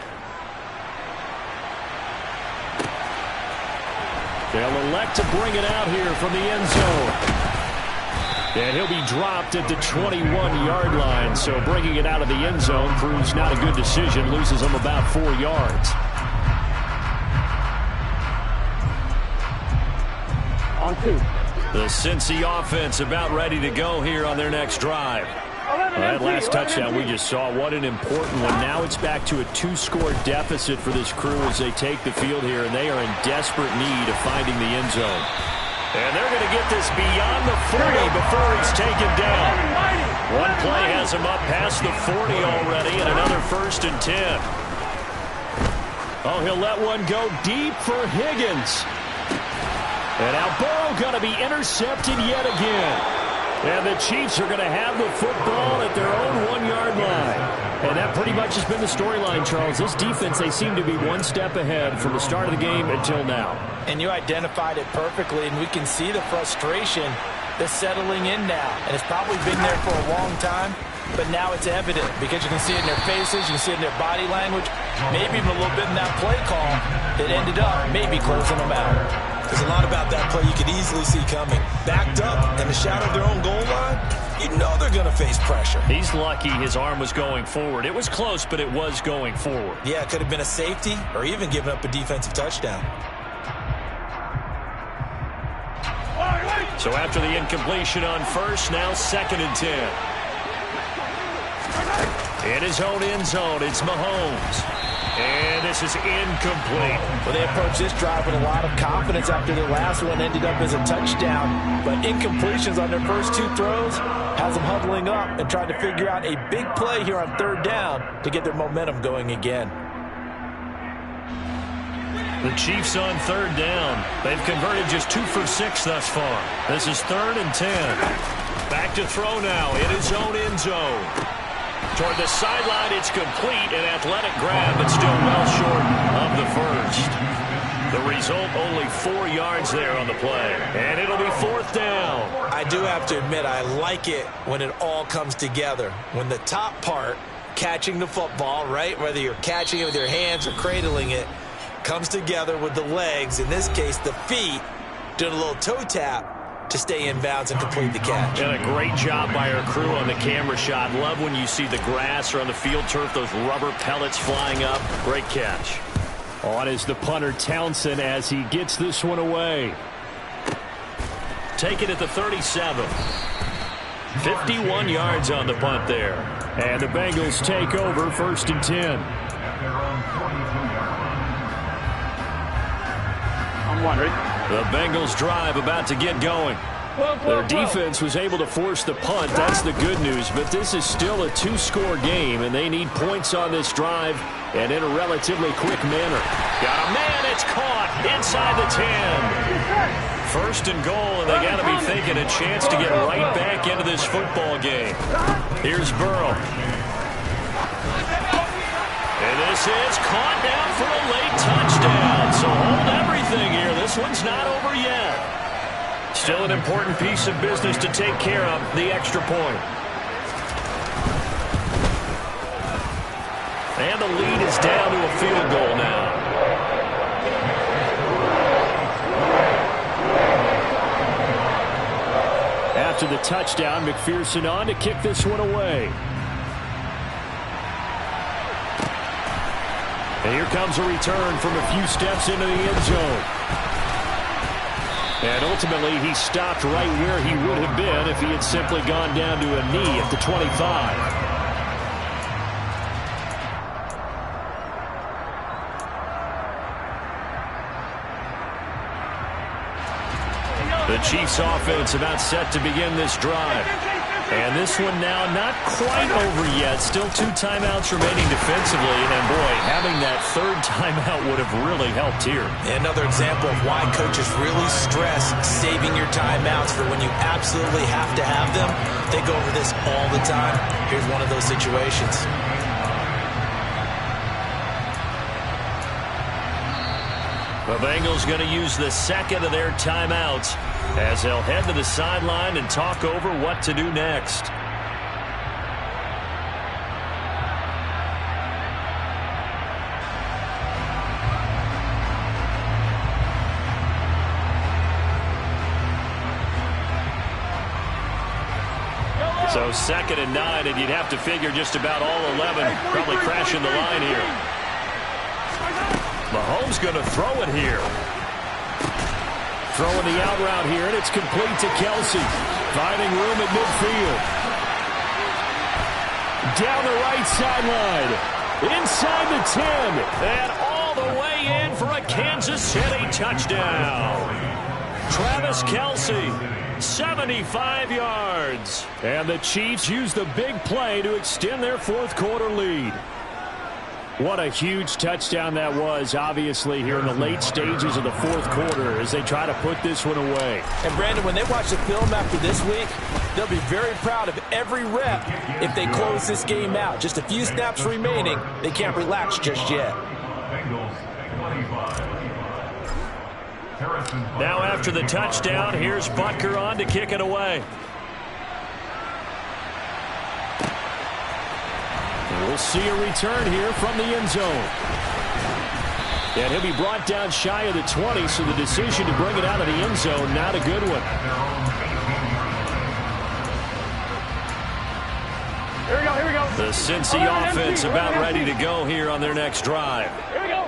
They'll elect to bring it out here from the end zone. And he'll be dropped at the 21-yard line. So bringing it out of the end zone proves not a good decision. Loses him about 4 yards. On 2. The Cincy offense about ready to go here on their next drive. That last touchdown we just saw, what an important one. Now it's back to a 2-score deficit for this crew as they take the field here, and they are in desperate need of finding the end zone. And they're going to get this beyond the 40 before he's taken down. One play has him up past the 40 already, and another 1st and 10. Oh, he'll let one go deep for Higgins. And now Burrow going to be intercepted yet again. And the Chiefs are going to have the football at their own 1-yard line. And that pretty much has been the storyline, Charles. This defense, they seem to be one step ahead from the start of the game until now. And you identified it perfectly, and we can see the frustration that's settling in now. And it's probably been there for a long time, but now it's evident because you can see it in their faces, you can see it in their body language, maybe even a little bit in that play call that ended up maybe closing them out. There's a lot about that play you could easily see coming. Backed up in the shadow of their own goal line, you know they're going to face pressure. He's lucky his arm was going forward. It was close, but it was going forward. Yeah, it could have been a safety or even given up a defensive touchdown. So after the incompletion on 1st, now 2nd and 10. In his own end zone, it's Mahomes. And this is incomplete. Well, they approached this drive with a lot of confidence after their last one ended up as a touchdown. But incompletions on their first 2 throws has them huddling up and trying to figure out a big play here on 3rd down to get their momentum going again. The Chiefs on 3rd down. They've converted just 2 for 6 thus far. This is 3rd and 10. Back to throw now in his own end zone. Toward the sideline, it's complete. An athletic grab, but still well short of the 1st. The result, only 4 yards there on the play. And it'll be 4th down. I do have to admit, I like it when it all comes together. When the top part, catching the football, right, whether you're catching it with your hands or cradling it, comes together with the legs, in this case the feet, doing a little toe tap to stay in bounds and complete the catch. And a great job by our crew on the camera shot. Love when you see the grass or on the field turf, those rubber pellets flying up. Great catch. On is the punter Townsend as he gets this one away. Take it at the 37. 51 yards on the punt there. And the Bengals take over 1st and 10. I'm wondering. The Bengals drive about to get going. Their defense was able to force the punt. That's the good news. But this is still a 2-score game, and they need points on this drive and in a relatively quick manner. Got a man. It's caught inside the 10. 1st and goal, and they got to be thinking a chance to get right back into this football game. Here's Burrow. And this is caught down for a late touchdown. So hold everything here. This one's not over yet. Still an important piece of business to take care of, the extra point. And the lead is down to a field goal now. After the touchdown, McPherson on to kick this one away. And here comes a return from a few steps into the end zone. And ultimately, he stopped right where he would have been if he had simply gone down to a knee at the 25. The Chiefs offense about set to begin this drive. And this one now not quite over yet. Still 2 timeouts remaining defensively. And, boy, having that 3rd timeout would have really helped here. Another example of why coaches really stress saving your timeouts for when you absolutely have to have them. They go over this all the time. Here's one of those situations. The Bengals going to use the 2nd of their timeouts as they'll head to the sideline and talk over what to do next. So 2nd and 9, and you'd have to figure just about all 11 probably crashing the line here. Mahomes going to throw it here. Throwing the out route here, and it's complete to Kelsey. Finding room at midfield. Down the right sideline. Inside the 10. And all the way in for a Kansas City touchdown. Travis Kelsey, 75 yards. And the Chiefs use the big play to extend their 4th quarter lead. What a huge touchdown that was, obviously, here in the late stages of the 4th quarter as they try to put this one away. And, Brandon, when they watch the film after this week, they'll be very proud of every rep if they close this game out. Just a few snaps remaining. They can't relax just yet. Now after the touchdown, here's Butker on to kick it away. We'll see a return here from the end zone. And he'll be brought down shy of the 20, so the decision to bring it out of the end zone, not a good one. Here we go. The Cincy offense about ready to go here on their next drive.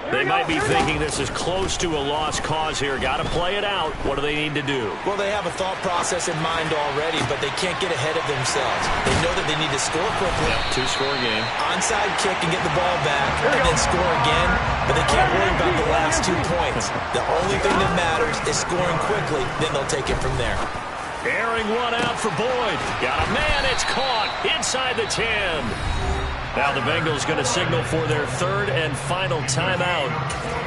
They might be thinking this is close to a lost cause here. Got to play it out. What do they need to do? Well, they have a thought process in mind already, but they can't get ahead of themselves. They know that they need to score quickly. Yep, 2-score game. Onside kick and get the ball back, and then score again. But they can't worry about the last 2 points. The only thing that matters is scoring quickly. Then they'll take it from there. Airing one out for Boyd. Got a man. It's caught inside the 10. Now the Bengals going to signal for their 3rd and final timeout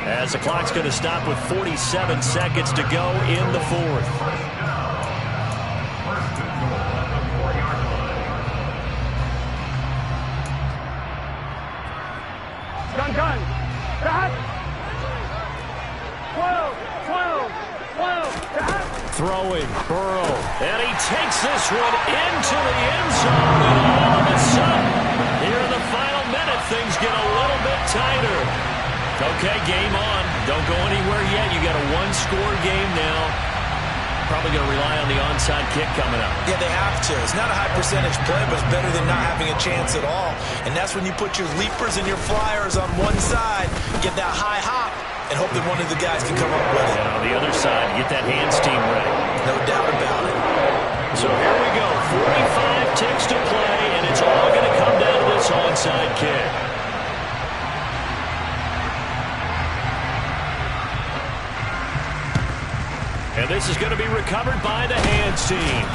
as the clock's going to stop with 47 seconds to go in the 4th. Gun. That. 12. That. Throwing, Burrow, and he takes this one into the end zone, and all of a sudden, here in the final minute, things get a little bit tighter. Okay, game on. Don't go anywhere yet. You got a 1-score game now. Probably going to rely on the onside kick coming up. Yeah, they have to. It's not a high percentage play, but it's better than not having a chance at all. And that's when you put your leapers and your flyers on one side, get that high hop, and hope that one of the guys can come up with it. And on the other side, get that hands team ready. No doubt about it. So here we go. 45 ticks to play, and it's all going to come down to this onside kick. And this is going to be recovered by the hands team.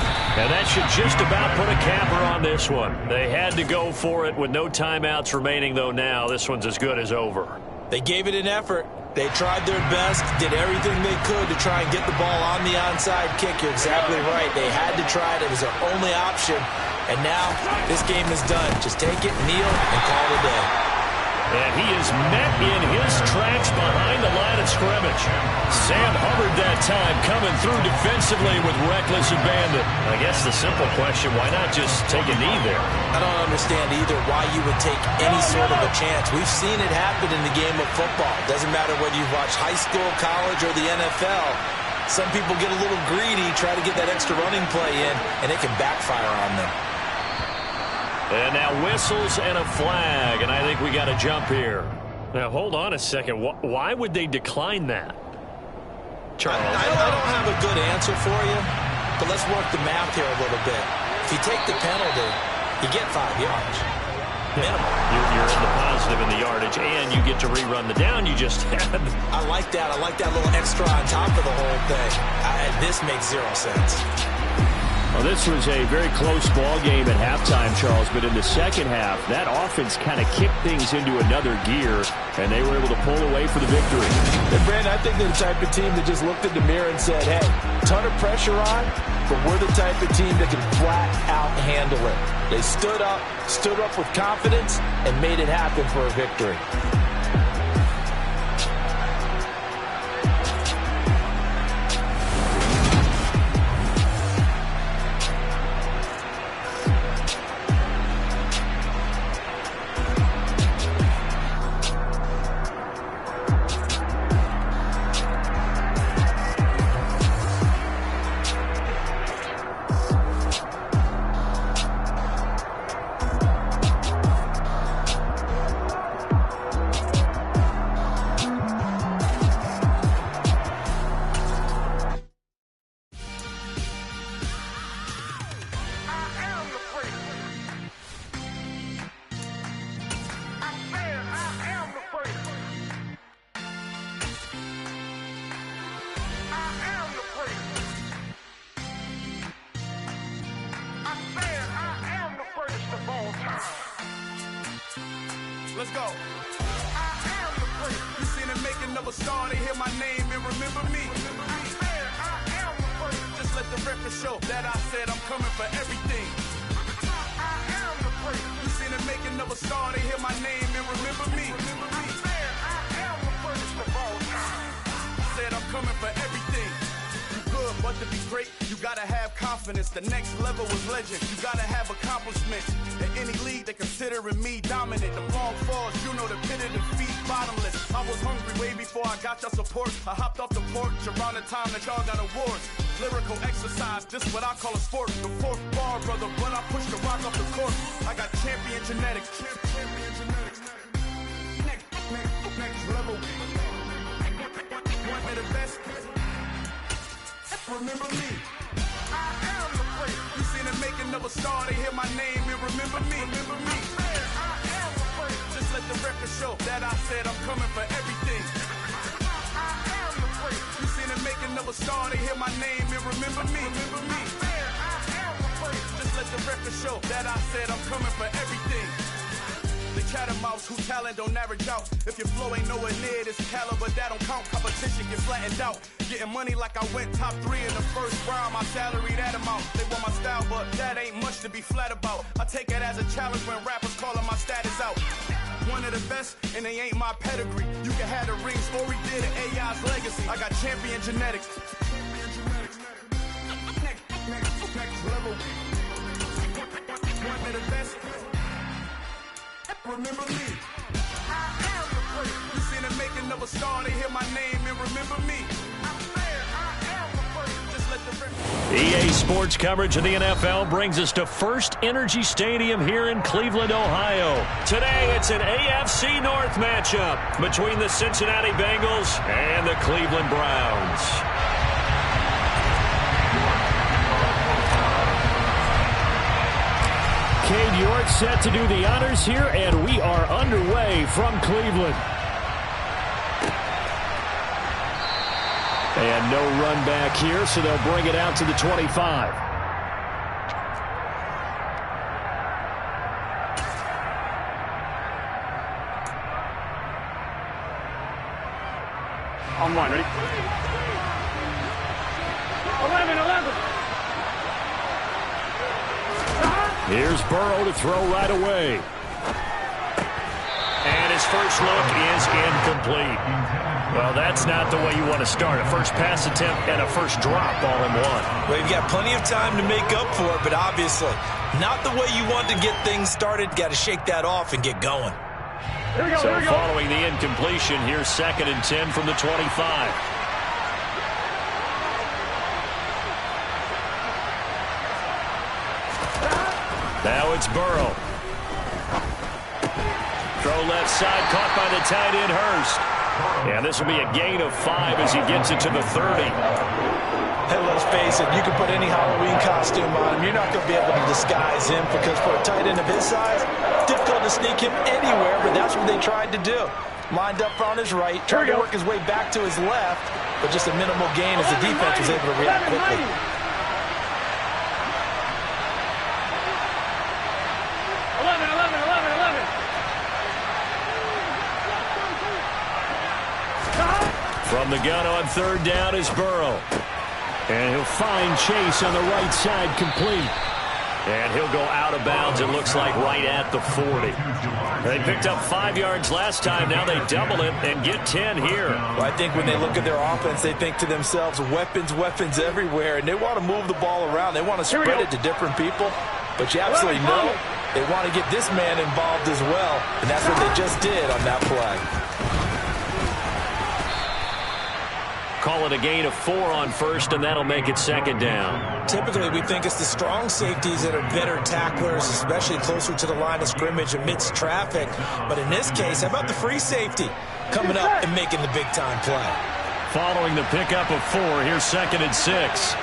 And that should just about put a capper on this one. They had to go for it with no timeouts remaining, though now this one's as good as over. They gave it an effort. They tried their best, did everything they could to try and get the ball on the onside kick. You're exactly right. They had to try it. It was their only option. And now this game is done. Just take it, kneel, and call it a day. And he is met in his tracks behind the line of scrimmage. Sam Hubbard that time coming through defensively with reckless abandon. I guess the simple question, why not just take a knee there? I don't understand either why you would take any sort of a chance. We've seen it happen in the game of football. Doesn't matter whether you watch high school, college, or the NFL. Some people get a little greedy, try to get that extra running play in, and it can backfire on them. And now whistles and a flag, and I think we got to jump here. Now, hold on a second. Why would they decline that? Charles. I don't have a good answer for you, but let's work the math here a little bit. If you take the penalty, you get 5 yards. Minimal. You're in the positive in the yardage, and you get to rerun the down you just had. I like that. I like that little extra on top of the whole thing. This makes 0 sense. Well, this was a very close ball game at halftime, Charles, but in the second half, that offense kind of kicked things into another gear, and they were able to pull away for the victory. And Brandon, I think they're the type of team that just looked in the mirror and said, hey, ton of pressure on, but we're the type of team that can flat out handle it. They stood up with confidence, and made it happen for a victory. Let's go. I am the great. You seen it making of a star. They hear my name and remember me. I am the great. Just let the record show that I said I'm coming for everything. I am the great. You seen it making of a star. They hear my name and remember me. I am the greatest of all time. Said I'm coming for everything. Good, but to be great, you gotta have confidence. The next level was legend. You gotta have accomplishments. In any league, they considering me dominant. The long falls, you know the pit of defeat, bottomless. I was hungry way before I got your support. I hopped off the porch around the time that y'all got awards. Lyrical exercise, this what I call a sport. The fourth bar, brother, when I push the rock off the court. I got champion genetics. Champion genetics. Next level. One of the best. Remember me. I am the great. You seen the making of a star. They hear my name and remember me. Remember me. I am the great. Just let the record show that I said I'm coming for everything. I am the great. You seen the making of a star. They hear my name and remember me. Remember me. I am the great. Just let the record show that I said I'm coming for everything. The catamounts who talent don't average out. If your flow ain't nowhere near this caliber, that don't count. Competition get flattened out. Getting money like I went top 3 in the first round. My salary that amount. They want my style, but that ain't much to be flat about. I take it as a challenge when rappers calling my status out. One of the best, and they ain't my pedigree. You can have the rings, or we did it, AI's legacy. I got champion genetics. Next level. One of the best. Remember me. I am the great. You seen the making of a star. They hear my name and remember me. I am the great. Just let the EA Sports coverage of the NFL brings us to First Energy Stadium here in Cleveland, Ohio. Today, it's an AFC North matchup between the Cincinnati Bengals and the Cleveland Browns. Cade York set to do the honors here, and we are underway from Cleveland. And no run back here, so they'll bring it out to the 25. On one, ready? 11. Here's Burrow to throw right away. And his first look is incomplete. Well, that's not the way you want to start. A first pass attempt and a first drop all in one. Well, you've got plenty of time to make up for it, but obviously not the way you want to get things started. Got to shake that off and get going. Here we go, So following the incompletion, here's 2nd and 10 from the 25. Now it's Burrow. Throw left side, caught by the tight end, Hurst. And this will be a gain of 5 as he gets it to the 30. Hey, let's face it, you can put any Halloween costume on him. You're not going to be able to disguise him because for a tight end of his size, difficult to sneak him anywhere, but that's what they tried to do. Lined up on his right, tried to work his way back to his left, but just a minimal gain as the defense was able to react quickly. 11. From the gun on third down is Burrow. And he'll find Chase on the right side, complete. And he'll go out of bounds, it looks like, right at the 40. They picked up 5 yards last time. Now they double it and get 10 here. Well, I think when they look at their offense, they think to themselves, weapons everywhere, and they want to move the ball around. They want to spread it to different people. But you absolutely know they want to get this man involved as well, and that's what they just did on that play. Call it a gain of 4 on first, and that'll make it second down. Typically, we think it's the strong safeties that are better tacklers, especially closer to the line of scrimmage amidst traffic. But in this case, how about the free safety coming up and making the big-time play? Following the pickup of 4, here's second and 6.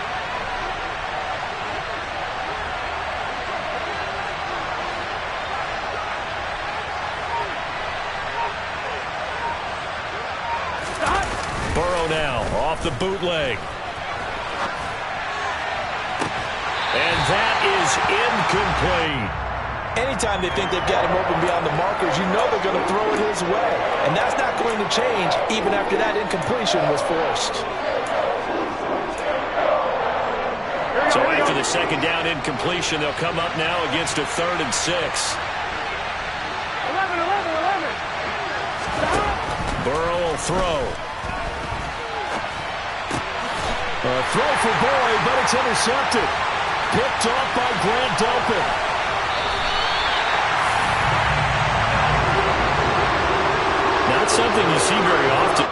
Burrow now off the bootleg. And that is incomplete. Anytime they think they've got him open beyond the markers, you know they're going to throw it his way. And that's not going to change even after that incompletion was forced. So after the second down incompletion, they'll come up now against a 3rd and 6. 11. Burrow will throw. A throw for Boyd, but it's intercepted. Picked off by Grant Delpit. Not something you see very often.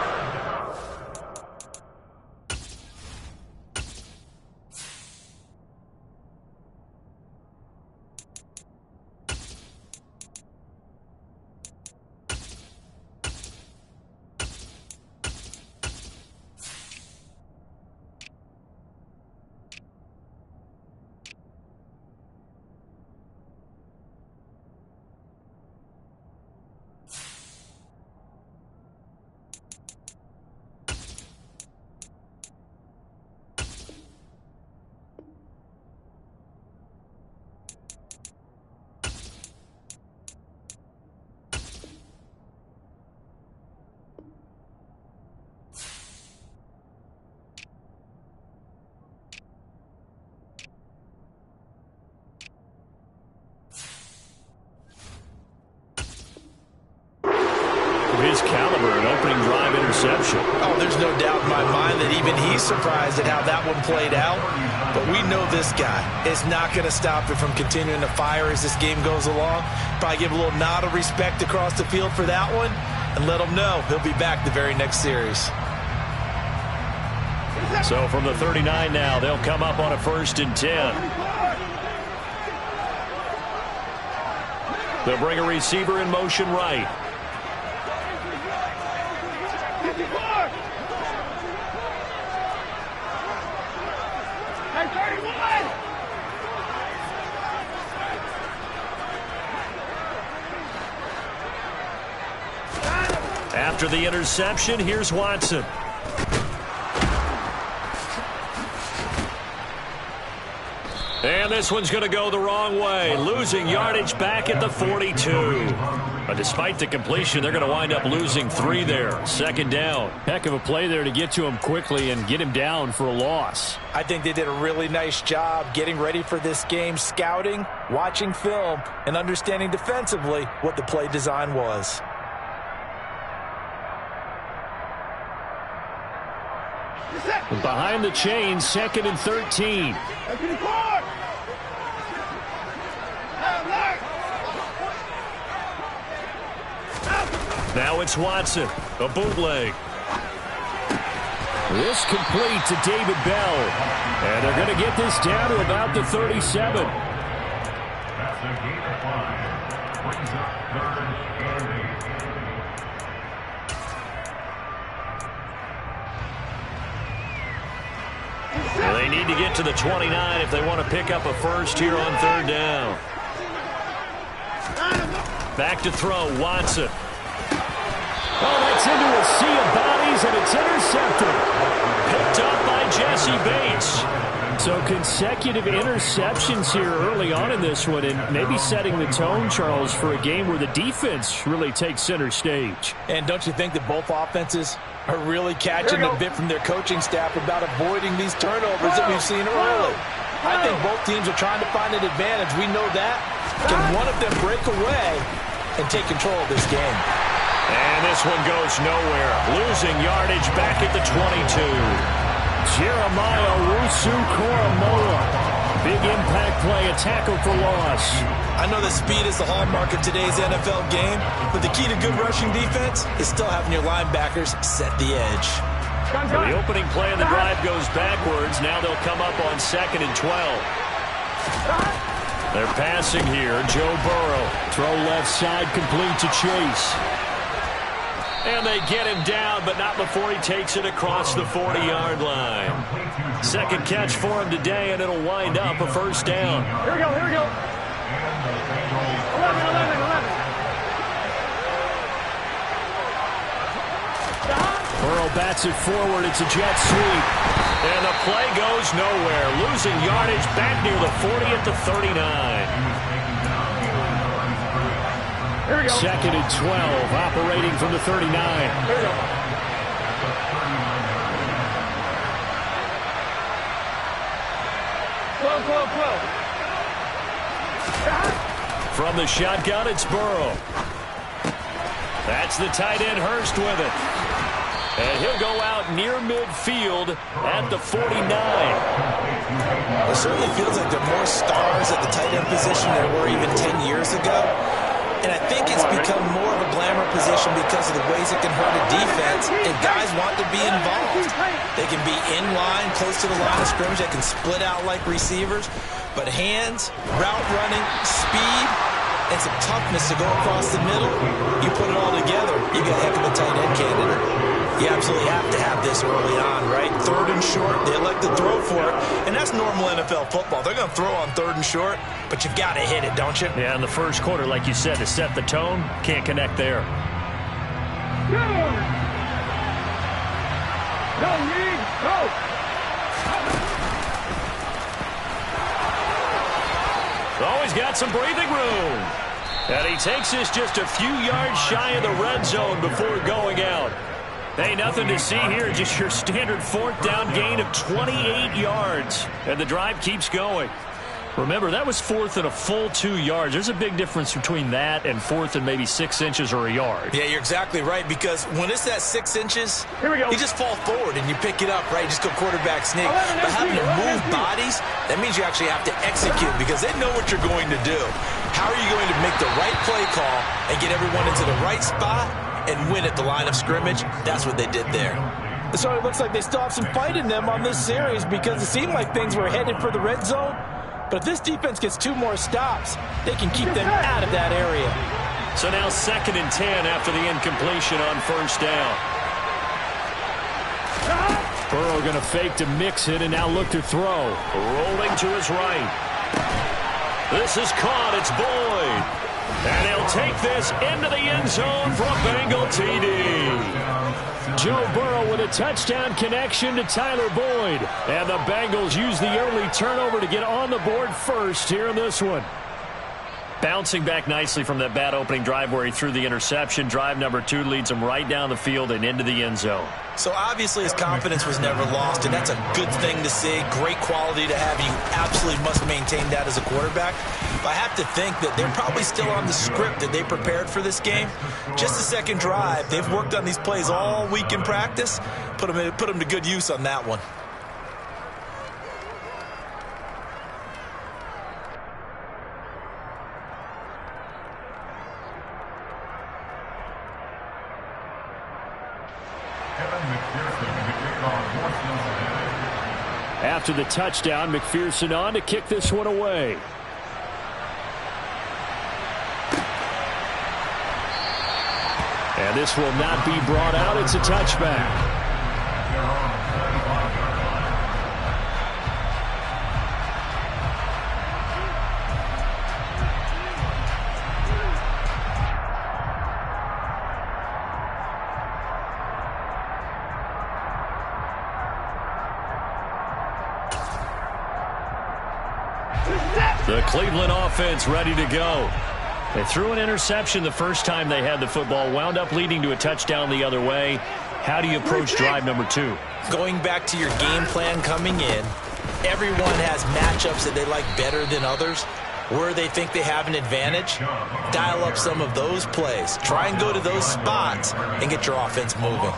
His caliber, an opening drive interception. Oh, there's no doubt in my mind that even he's surprised at how that one played out. But we know this guy is not going to stop it from continuing to fire as this game goes along. Probably give a little nod of respect across the field for that one and let him know he'll be back the very next series. So from the 39 now, they'll come up on a 1st and 10. They'll bring a receiver in motion right. After the interception, here's Watson. And this one's going to go the wrong way, losing yardage back at the 42. But despite the completion, they're going to wind up losing 3 there. 2nd down. Heck of a play there to get to him quickly and get him down for a loss. I think they did a really nice job getting ready for this game, scouting, watching film, and understanding defensively what the play design was. Behind the chains, 2nd and 13. Now it's Watson, a bootleg. This complete to David Bell. And they're going to get this down to about the 37. That's a gain of 5. Brings up 3rd and 8. Well, they need to get to the 29 if they want to pick up a first here on 3rd down. Back to throw, Watson. Oh, that's into a sea of bodies, and it's intercepted. Picked up by Jesse Bates. So consecutive interceptions here early on in this one, and maybe setting the tone, Charles, for a game where the defense really takes center stage. And don't you think that both offenses are really catching the bit from their coaching staff about avoiding these turnovers that we've seen early? I think both teams are trying to find an advantage. We know that. Can one of them break away and take control of this game? And this one goes nowhere. Losing yardage back at the 22. Jeremiah Owusu-Koramoah. Big impact play, a tackle for loss. I know that speed is the hallmark of today's NFL game, but the key to good rushing defense is still having your linebackers set the edge. Well, the opening play of the drive goes backwards. Now they'll come up on 2nd and 12. They're passing here. Joe Burrow. Throw left side, complete to Chase. And they get him down, but not before he takes it across the 40-yard line. Second catch for him today, and it'll wind up a first down. Here we go, here we go. 11. Burrow bats it forward. It's a jet sweep. And the play goes nowhere. Losing yardage back near the 40 at the 39. Here we go. 2nd and 12, operating from the 39. Here we go. Close. From the shotgun, it's Burrow. That's the tight end, Hurst, with it. And he'll go out near midfield at the 49. It certainly feels like there are more stars at the tight end position than there were even 10 years ago. And I think it's become more of a glamour position because of the ways it can hurt a defense, and guys want to be involved. They can be in line, close to the line of scrimmage. They can split out like receivers. But hands, route running, speed, and some toughness to go across the middle, you put it all together, you get a heck of a tight end candidate. You absolutely have to have this early on, right? 3rd and short, they elect to throw for it, and that's normal NFL football. They're going to throw on 3rd and short, but you've got to hit it, don't you? Yeah, in the first quarter, like you said, to set the tone, can't connect there. No need, go. Always got some breathing room. And he takes this just a few yards shy of the red zone before going out. Hey, nothing to see here, just your standard 4th down gain of 28 yards. And the drive keeps going. Remember, that was 4th and a full 2 yards. There's a big difference between that and 4th and maybe 6 inches or a yard. Yeah, you're exactly right, because when it's that 6 inches, Here we go. you just fall forward and you pick it up, right? You just go quarterback sneak. But having to move bodies, that means you actually have to execute because they know what you're going to do. How are you going to make the right play call and get everyone into the right spot and win at the line of scrimmage? That's what they did there. So it looks like they still have some fight in them on this series because it seemed like things were headed for the red zone. But if this defense gets 2 more stops, they can keep them out of that area. So now 2nd and 10 after the incompletion on 1st down. Burrow going to fake to mix it and now look to throw. Rolling to his right. This is caught. It's Boyd. And he'll take this into the end zone for a Bengal TD. Joe Burrow with a touchdown connection to Tyler Boyd. And the Bengals use the early turnover to get on the board first here in this one. Bouncing back nicely from that bad opening drive where he threw the interception. Drive number 2 leads him right down the field and into the end zone. So obviously his confidence was never lost, and that's a good thing to see. Great quality to have. You absolutely must maintain that as a quarterback. But I have to think that they're probably still on the script that they prepared for this game. Just the second drive. They've worked on these plays all week in practice. Put them to good use on that one. After the touchdown, McPherson on to kick this one away. And this will not be brought out. It's a touchback. The Cleveland offense ready to go. They threw an interception the first time they had the football, wound up leading to a touchdown the other way. How do you approach drive number 2? Going back to your game plan coming in, everyone has matchups that they like better than others. Where they think they have an advantage, dial up some of those plays. Try and go to those spots and get your offense moving.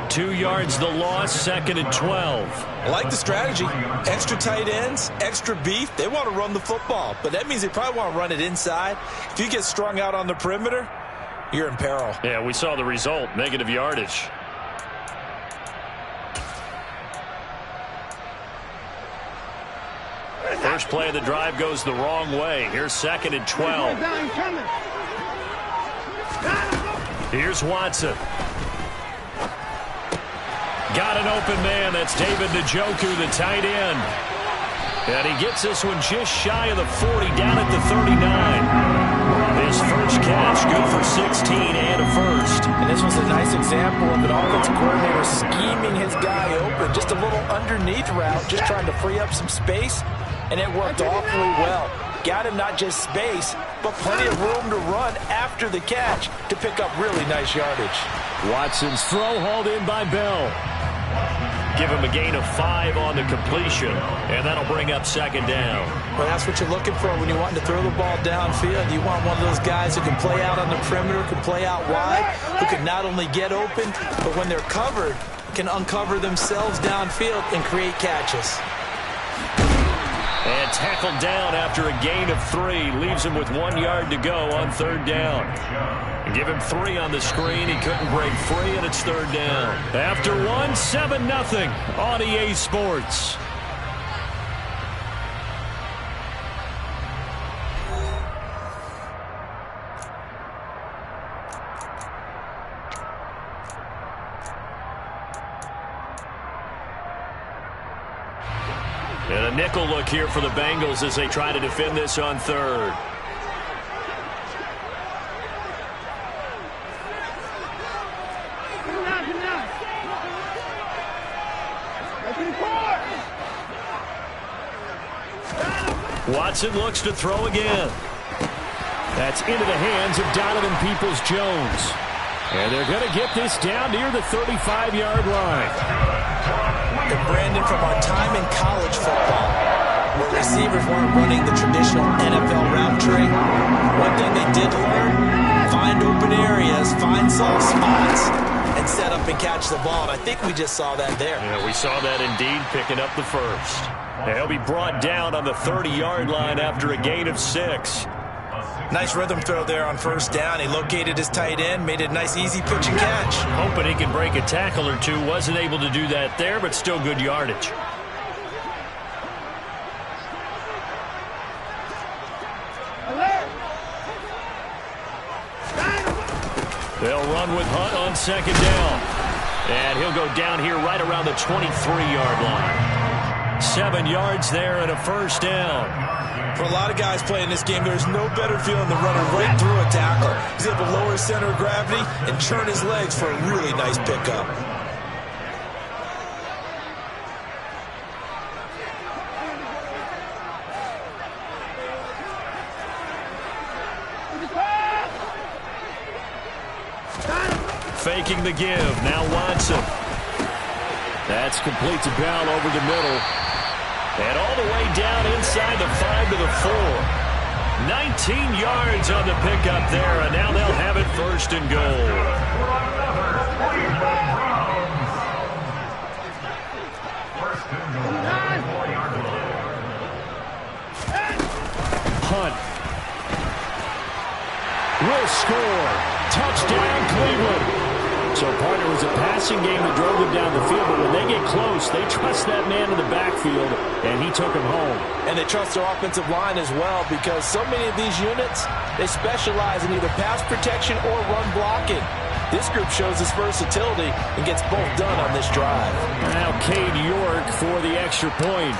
2 yards the loss, 2nd and 12. I like the strategy. Extra tight ends, extra beef. They want to run the football, but that means they probably want to run it inside. If you get strung out on the perimeter, you're in peril. Yeah, we saw the result, negative yardage. First play of the drive goes the wrong way. Here's 2nd and 12. Here's Watson. Got an open man. That's David Njoku, the tight end. And he gets this one just shy of the 40, down at the 39. His first catch, good for 16 and a first. And this was a nice example of an offensive coordinator scheming his guy open. Just a little underneath route, just trying to free up some space. And it worked awfully well. Got him not just space, but plenty of room to run after the catch to pick up really nice yardage. Watson's throw hauled in by Bell. Give him a gain of 5 on the completion, and that'll bring up 2nd down. Well, that's what you're looking for when you want to throw the ball downfield. You want one of those guys who can play out on the perimeter, can play out wide, who can not only get open, but when they're covered, can uncover themselves downfield and create catches. And tackled down after a gain of 3. Leaves him with 1 yard to go on 3rd down. Give him 3 on the screen. He couldn't break free, and it's 3rd down. After 1, 7-0 on EA Sports. And a nickel look here for the Bengals as they try to defend this on 3rd. Watson looks to throw again. That's into the hands of Donovan Peoples-Jones. And they're going to get this down near the 35-yard line. And Brandon, from our time in college football, where receivers weren't running the traditional NFL route tree, one thing they did learn, find open areas, find soft spots, and set up and catch the ball. And I think we just saw that there. Yeah, we saw that indeed, picking up the first. He'll be brought down on the 30-yard line after a gain of 6. Nice rhythm throw there on 1st down. He located his tight end, made it a nice, easy pitch and catch. Hoping he can break a tackle or 2. Wasn't able to do that there, but still good yardage. They'll run with Hunt on 2nd down. And he'll go down here right around the 23-yard line. 7 yards there and a 1st down. For a lot of guys playing this game, there's no better feeling than running right through a tackle. He's able to lower his center of gravity and churn his legs for a really nice pickup. Faking the give. Now Watson. That's complete to Bell over the middle. And all the way down inside the 5 to the 4. 19 yards on the pickup there, and now they'll have it 1st and goal. Hunt will score. Touchdown, Cleveland. So, partner, it was a passing game that drove them down the field, but when they get close, they trust that man in the backfield, and he took him home. And they trust their offensive line as well, because so many of these units, they specialize in either pass protection or run blocking. This group shows its versatility and gets both done on this drive. Now Cade York for the extra point.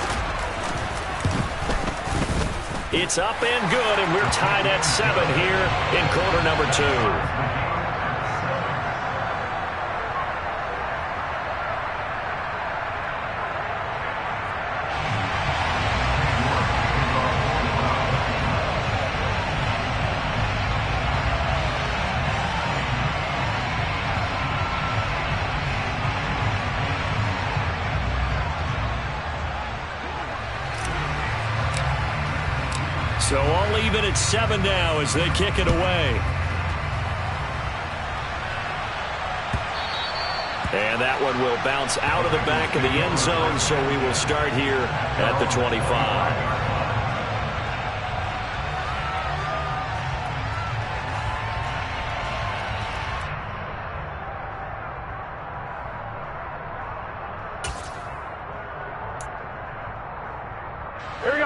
It's up and good, and we're tied at 7 here in quarter number 2. So all even at 7 now as they kick it away. And that one will bounce out of the back of the end zone, so we will start here at the 25.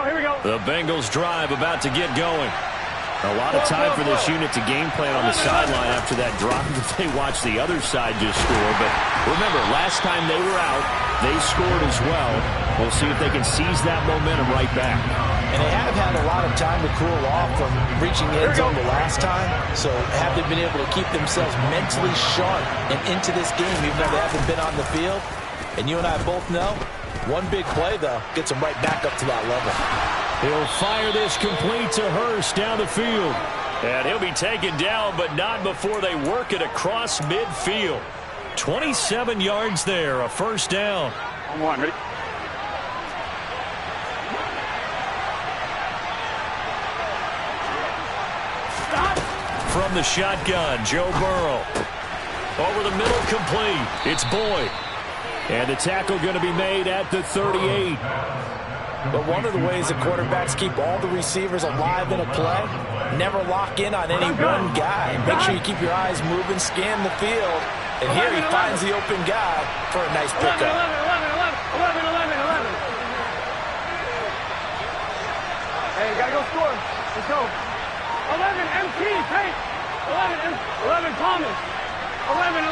Here we go. The Bengals drive about to get going. A lot of time for this unit to game plan on the sideline after that drive that they watched the other side just score. But remember, last time they were out, they scored as well. We'll see if they can seize that momentum right back. And they have had a lot of time to cool off from reaching the end zone the last time. So have they been able to keep themselves mentally sharp and into this game even though they haven't been on the field? And you and I both know, one big play, though, gets them right back up to that level. He'll fire this complete to Hurst down the field. And he'll be taken down, but not before they work it across midfield. 27 yards there, a first down. On one, ready? From the shotgun, Joe Burrow. Over the middle, complete. It's Boyd. And the tackle going to be made at the 38. But one of the ways that quarterbacks keep all the receivers alive in a play, never lock in on any one guy. Make sure you keep your eyes moving, scan the field. And here he finds the open guy for a nice pickup. 11. Hey, gotta go score. Let's go. 11 MT, hey. 11 Thomas. 11.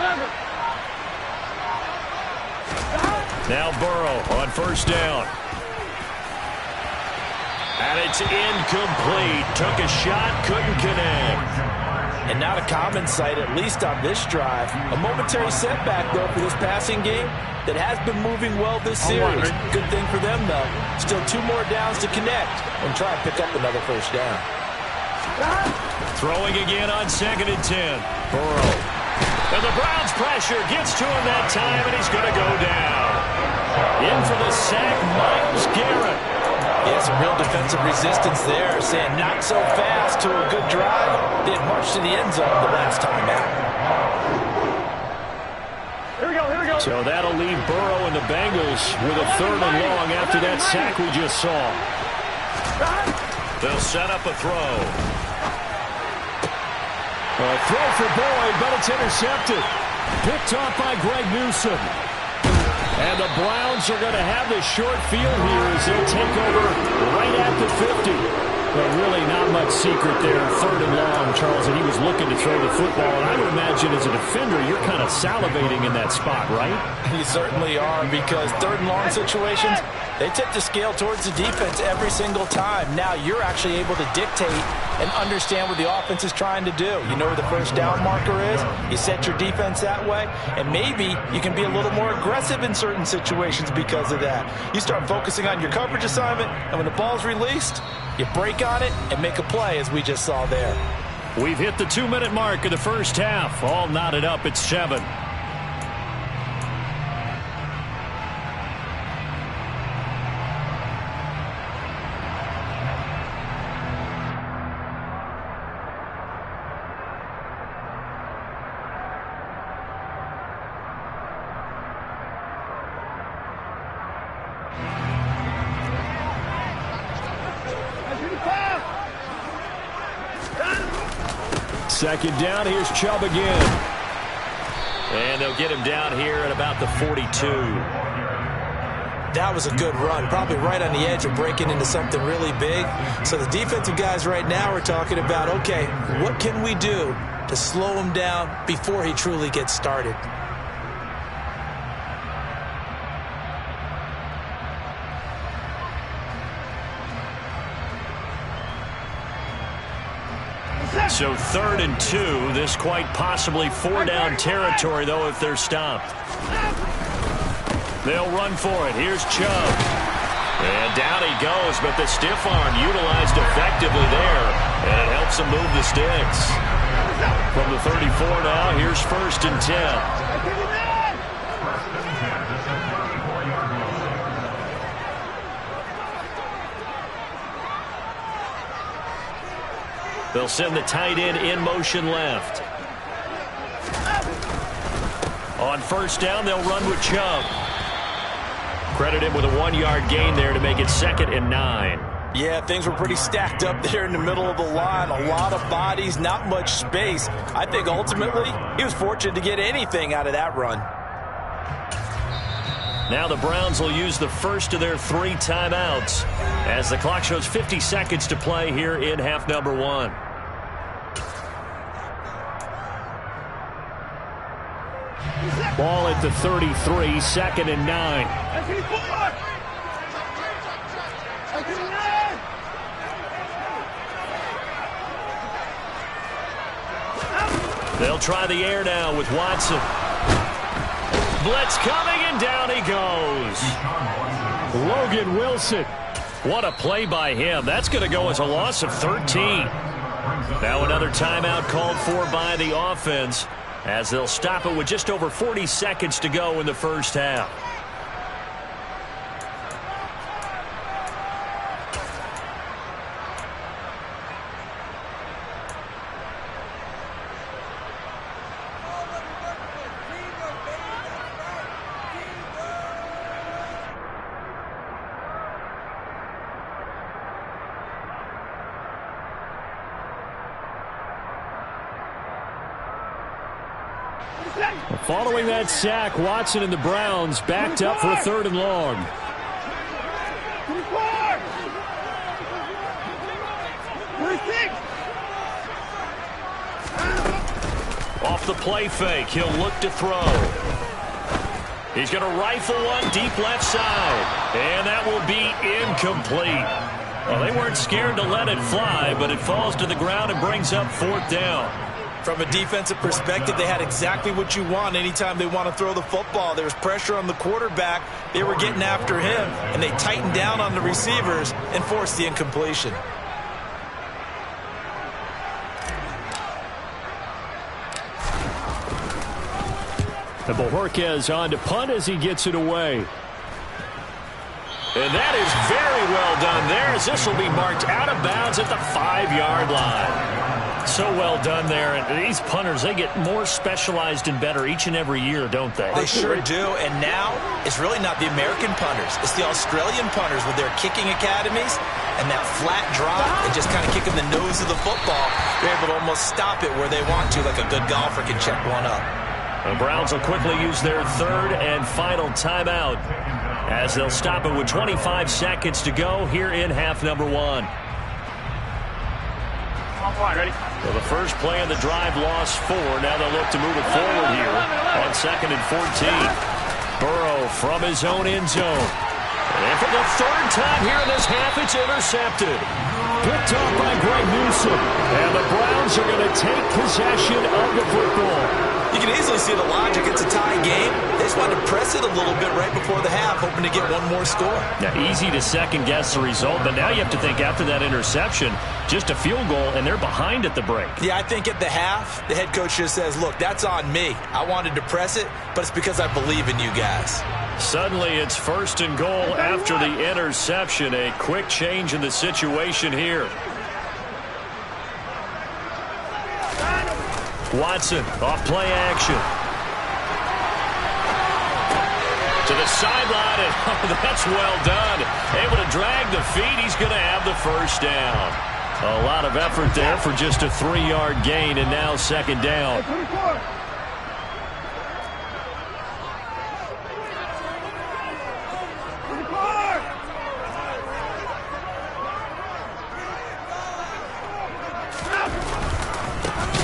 Now Burrow on first down. And it's incomplete. Took a shot, couldn't connect. And not a common sight, at least on this drive. A momentary setback, though, for this passing game that has been moving well this series. Good thing for them, though. Still 2 more downs to connect and try and pick up another first down. Throwing again on 2nd and 10. Burrow. And the Browns pressure gets to him that time, and he's going to go down. In for the sack, Myles Garrett. Yeah, some real defensive resistance there, saying not so fast to a good drive. Didn't march to the end zone the last time out. Here we go. So that'll leave Burrow and the Bengals with a 3rd and long after that sack we just saw. They'll set up a throw. A throw for Boyd, but it's intercepted. Picked off by Greg Newsome. And the Browns are going to have the short field here as they'll take over right at the 50. But really not much secret there. 3rd and long, Charles, and he was looking to throw the football. And I would imagine as a defender, you're kind of salivating in that spot, right? You certainly are, because 3rd and long situations, they tip the scale towards the defense every single time. Now you're actually able to dictate and understand what the offense is trying to do. You know where the first down marker is. You set your defense that way, and maybe you can be a little more aggressive in certain situations because of that. You start focusing on your coverage assignment, and when the ball's released, you break on it and make a play, as we just saw there. We've hit the 2-minute mark of the first half. All knotted up at 7. Second down, here's Chubb again. And they'll get him down here at about the 42. That was a good run, probably right on the edge of breaking into something really big. So the defensive guys right now are talking about, okay, what can we do to slow him down before he truly gets started? So 3rd and 2. This quite possibly 4-down territory, though, if they're stopped. They'll run for it. Here's Chubb. And down he goes, but the stiff arm utilized effectively there, and it helps him move the sticks. From the 34 now, here's 1st and 10. They'll send the tight end in motion left. On first down, they'll run with Chubb. Credit him with a 1-yard gain there to make it 2nd and 9. Yeah, things were pretty stacked up there in the middle of the line. A lot of bodies, not much space. I think ultimately he was fortunate to get anything out of that run. Now the Browns will use the first of their 3 timeouts as the clock shows 50 seconds to play here in half number 1. Ball at the 33, 2nd and 9. They'll try the air now with Watson. Blitz coming, and down he goes. Logan Wilson. What a play by him. That's going to go as a loss of 13. Now another timeout called for by the offense as they'll stop it with just over 40 seconds to go in the first half. Following that sack, Watson and the Browns backed up for a 3rd and long. Off the play fake, he'll look to throw. He's going to rifle one deep left side, and that will be incomplete. Well, they weren't scared to let it fly, but it falls to the ground and brings up 4th down. From a defensive perspective, they had exactly what you want anytime they want to throw the football. There was pressure on the quarterback. They were getting after him, and they tightened down on the receivers and forced the incompletion. And Bojorquez on to punt as he gets it away. And that is very well done there, as this will be marked out of bounds at the 5-yard line. So well done there. And these punters, they get more specialized and better each and every year, don't they? They sure do. And now it's really not the American punters. It's the Australian punters with their kicking academies and that flat drop and just kind of kicking the nose of the football. They're able to almost stop it where they want to, like a good golfer can check one up. The Browns will quickly use their 3rd and final timeout as they'll stop it with 25 seconds to go here in half number 1. Ready? So the first play of the drive lost 4. Now they'll look to move it forward here on 2nd and 14. Burrow from his own end zone. And for the 3rd time here in this half, it's intercepted. Picked off by Greg Newsom. And the Browns are going to take possession of the football. You can easily see the logic. It's a tie game. They just wanted to press it a little bit right before the half, hoping to get one more score. Now, easy to second-guess the result, but now you have to think after that interception, just a field goal, and they're behind at the break. Yeah, I think at the half, the head coach just says, look, that's on me. I wanted to press it, but it's because I believe in you guys. Suddenly, it's 1st and goal after the interception. A quick change in the situation here. Watson, off play action. To the sideline, and oh, that's well done. Able to drag the feet. He's going to have the 1st down. A lot of effort there for just a 3-yard gain, and now 2nd down.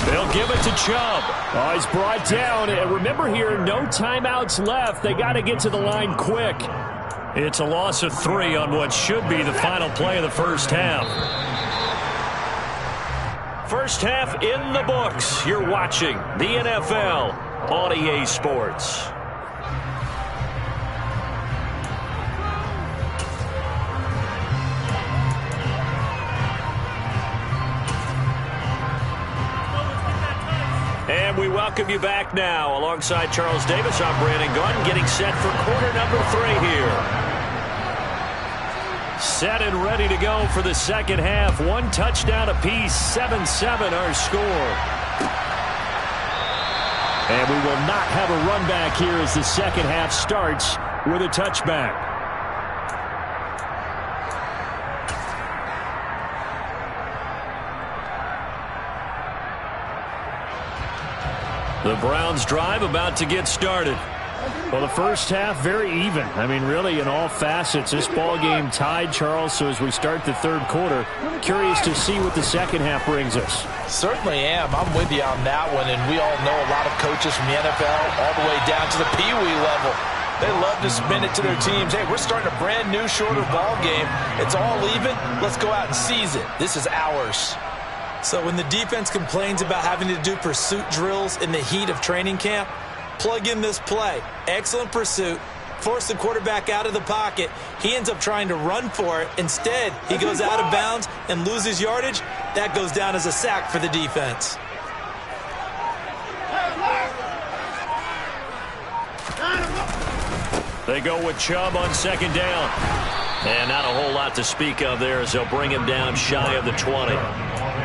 They'll give it to Chubb. Oh, he's brought down. And remember here, no timeouts left. They got to get to the line quick. It's a loss of 3 on what should be the final play of the first half. First half in the books. You're watching the NFL on EA Sports. And we welcome you back now. Alongside Charles Davis, I'm Brandon Gunn, getting set for quarter number 3 here. Set and ready to go for the second half. One touchdown apiece, 7-7 our score. And we will not have a run back here as the second half starts with a touchback. The Browns drive about to get started. Well, the first half, very even. I mean, really, in all facets, this ball game tied, Charles. So as we start the third quarter, curious to see what the second half brings us. Certainly am. I'm with you on that one. And we all know a lot of coaches from the NFL all the way down to the Pee-wee level. They love to spin it to their teams. Hey, we're starting a brand new, shorter ball game. It's all even. Let's go out and seize it. This is ours. So when the defense complains about having to do pursuit drills in the heat of training camp, plug in this play. Excellent pursuit. Force the quarterback out of the pocket. He ends up trying to run for it. Instead, he goes out of bounds and loses yardage. That goes down as a sack for the defense. They go with Chubb on second down. And not a whole lot to speak of there as they'll bring him down shy of the 20.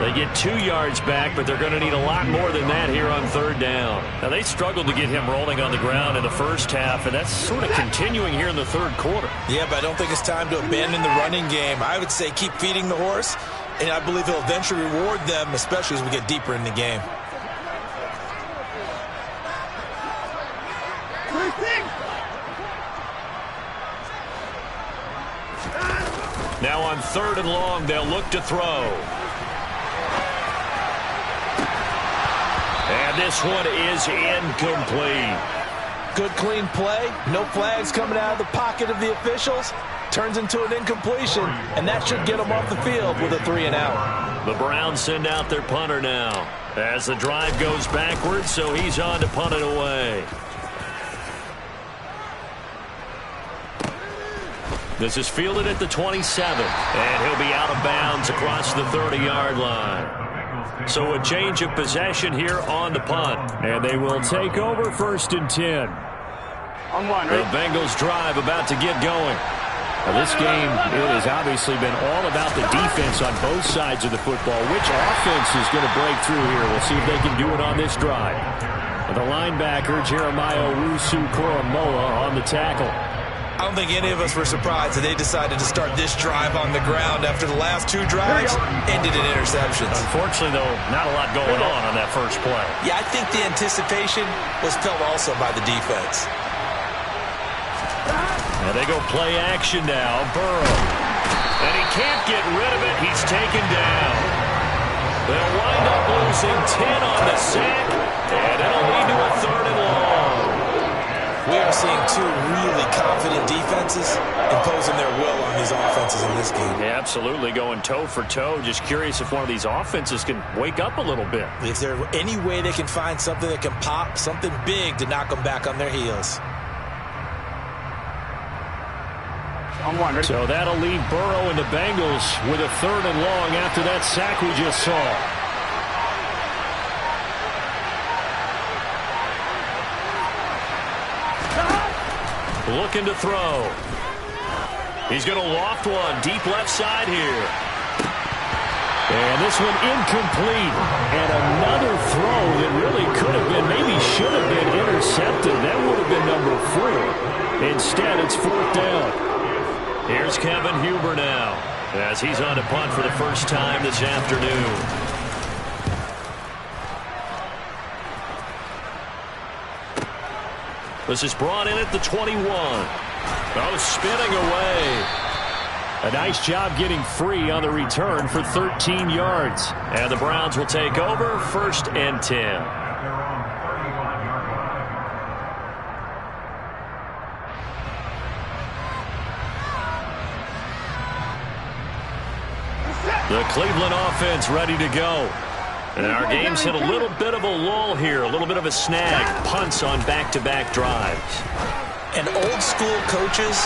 They get 2 yards back, but they're going to need a lot more than that here on third down. Now, they struggled to get him rolling on the ground in the first half, and that's sort of continuing here in the third quarter. Yeah, but I don't think it's time to abandon the running game. I would say keep feeding the horse, and I believe he'll eventually reward them, especially as we get deeper in the game. Now on third and long, they'll look to throw. And this one is incomplete. Good, clean play. No flags coming out of the pocket of the officials. Turns into an incompletion, and that should get them off the field with a 3-and-out. The Browns send out their punter now as the drive goes backwards, so he's on to punt it away. This is fielded at the 27, and he'll be out of bounds across the 30-yard line. So a change of possession here on the punt. And they will take over first and 10. On one, The right? Bengals drive about to get going. Now, this game, it has obviously been all about the defense on both sides of the football. Which offense is going to break through here? We'll see if they can do it on this drive. The linebacker, Jeremiah Owusu-Koramoah, on the tackle. I don't think any of us were surprised that they decided to start this drive on the ground after the last 2 drives ended in interceptions. Unfortunately, though, not a lot going on that first play. Yeah, I think the anticipation was felt also by the defense. And they go play action now. Burrow. And he can't get rid of it. He's taken down. They'll wind up losing 10 on the sack, and it'll lead to a third and long. We are seeing 2 really confident defenses imposing their will on these offenses in this game. Yeah, absolutely, going toe for toe. Just curious if one of these offenses can wake up a little bit. Is there any way they can find something that can pop, something big to knock them back on their heels? On one, right? So that'll leave Burrow and the Bengals with a third and long after that sack we just saw. Looking to throw. He's going to loft one deep left side here. And this one incomplete. And another throw that really could have been, maybe should have been intercepted. That would have been number 4. Instead, it's 4th down. Here's Kevin Huber now as he's on to punt for the first time this afternoon. This is brought in at the 21. Oh, spinning away. A nice job getting free on the return for 13 yards. And the Browns will take over first and 10. The Cleveland offense ready to go. And our game's hit a little bit of a lull here, a little bit of a snag. Punts on back-to-back drives. And old-school coaches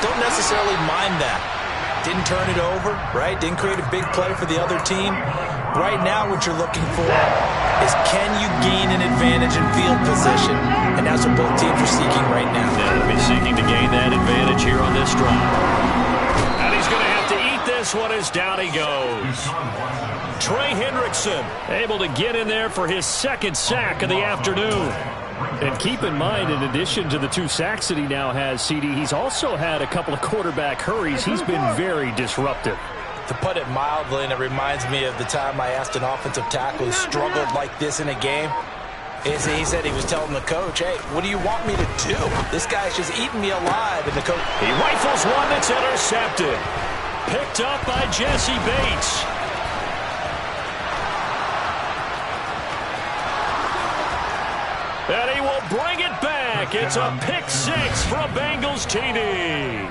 don't necessarily mind that. Didn't turn it over, right? Didn't create a big play for the other team. Right now what you're looking for is can you gain an advantage in field position? And that's what both teams are seeking right now. They'll be seeking to gain that advantage here on this drive. And he's going to this one is down he goes. Trey Hendrickson able to get in there for his second sack of the afternoon. And keep in mind, in addition to the 2 sacks that he now has, CD, he's also had a couple of quarterback hurries. He's been very disruptive. To put it mildly, and it reminds me of the time I asked an offensive tackle who struggled like this in a game, is he said he was telling the coach, hey, what do you want me to do? This guy's just eating me alive. And the coach, he rifles one that's intercepted. Picked up by Jesse Bates. And he will bring it back. It's a pick 6 from Bengals TD.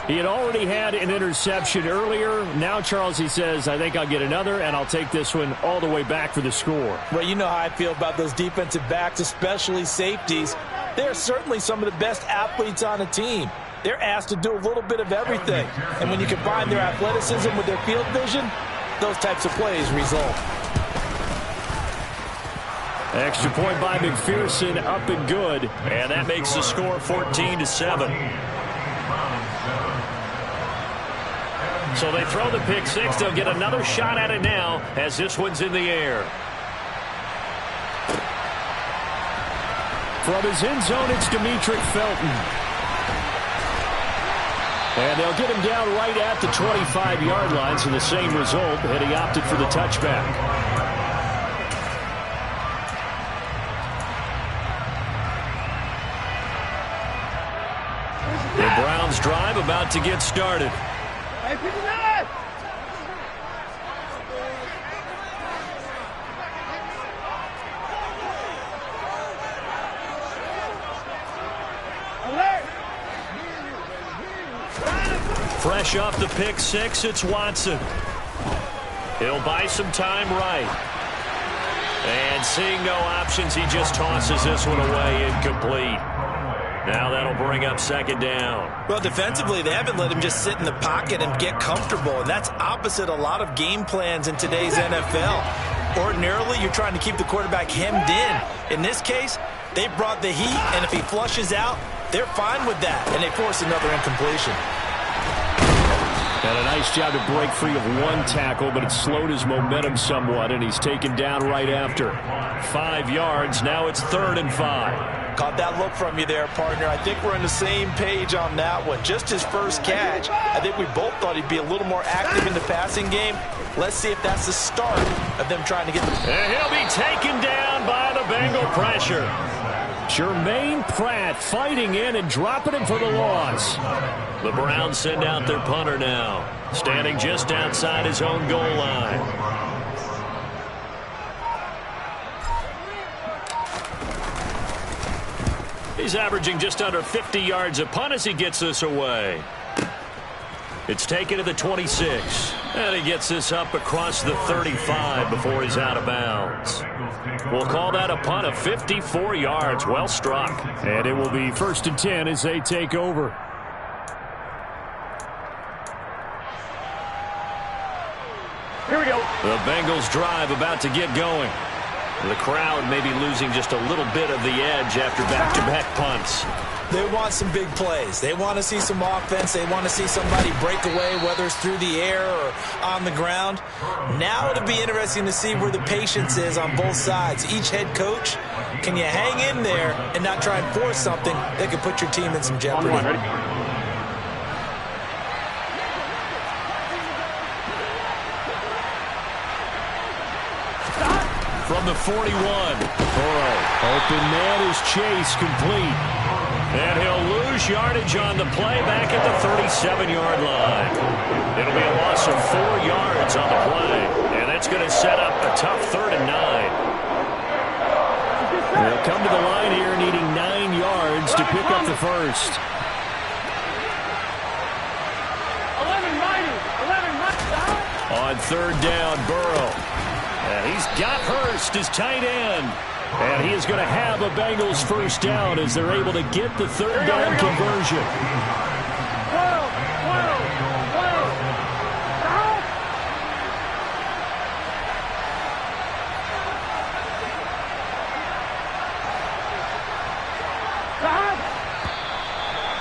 He had already had an interception earlier. Now, Charles, he says, I think I'll get another, and I'll take this one all the way back for the score. Well, you know how I feel about those defensive backs, especially safeties. They're certainly some of the best athletes on the team. They're asked to do a little bit of everything. And when you combine their athleticism with their field vision, those types of plays result. Extra point by McPherson, up and good. And that makes the score 14-7. So they throw the pick 6. They'll get another shot at it now as this one's in the air. From his end zone, it's Demetric Felton. And they'll get him down right at the 25-yard line, so the same result, and he opted for the touchback. The Browns drive about to get started. Fresh off the pick 6, it's Watson. He'll buy some time right. And seeing no options, he just tosses this one away incomplete. Now that'll bring up second down. Well, defensively, they haven't let him just sit in the pocket and get comfortable, and that's opposite a lot of game plans in today's NFL. Ordinarily, you're trying to keep the quarterback hemmed in. In this case, they brought the heat, and if he flushes out, they're fine with that, and they force another incompletion. And a nice job to break free of one tackle, but it slowed his momentum somewhat, and he's taken down right after. 5 yards, now it's 3rd and 5. Caught that look from you there, partner. I think we're on the same page on that one. Just his first catch. I think we both thought he'd be a little more active in the passing game. Let's see if that's the start of them trying to get the... And he'll be taken down by the Bengal pressure. Jermaine Pratt fighting in and dropping him for the loss. The Browns send out their punter now, standing just outside his own goal line. He's averaging just under 50 yards a punt as he gets this away. It's taken to the 26. And he gets this up across the 35 before he's out of bounds. We'll call that a punt of 54 yards. Well struck. And it will be 1st and 10 as they take over. Here we go. The Bengals drive about to get going. The crowd may be losing just a little bit of the edge after back-to-back punts. They want some big plays. They want to see some offense. They want to see somebody break away, whether it's through the air or on the ground. Now it'll be interesting to see where the patience is on both sides. Each head coach, can you hang in there and not try and force something that could put your team in some jeopardy? From the 41. Burrow, open man is Chase, complete. And he'll lose yardage on the play back at the 37-yard line. It'll be a loss of 4 yards on the play. And that's going to set up a tough 3rd and 9. They'll come to the line here needing 9 yards to pick up the first. 11-90. On 3rd down, Burrow. And he's got Hurst, his tight end. And he is going to have a Bengals first down as they're able to get the 3rd down conversion.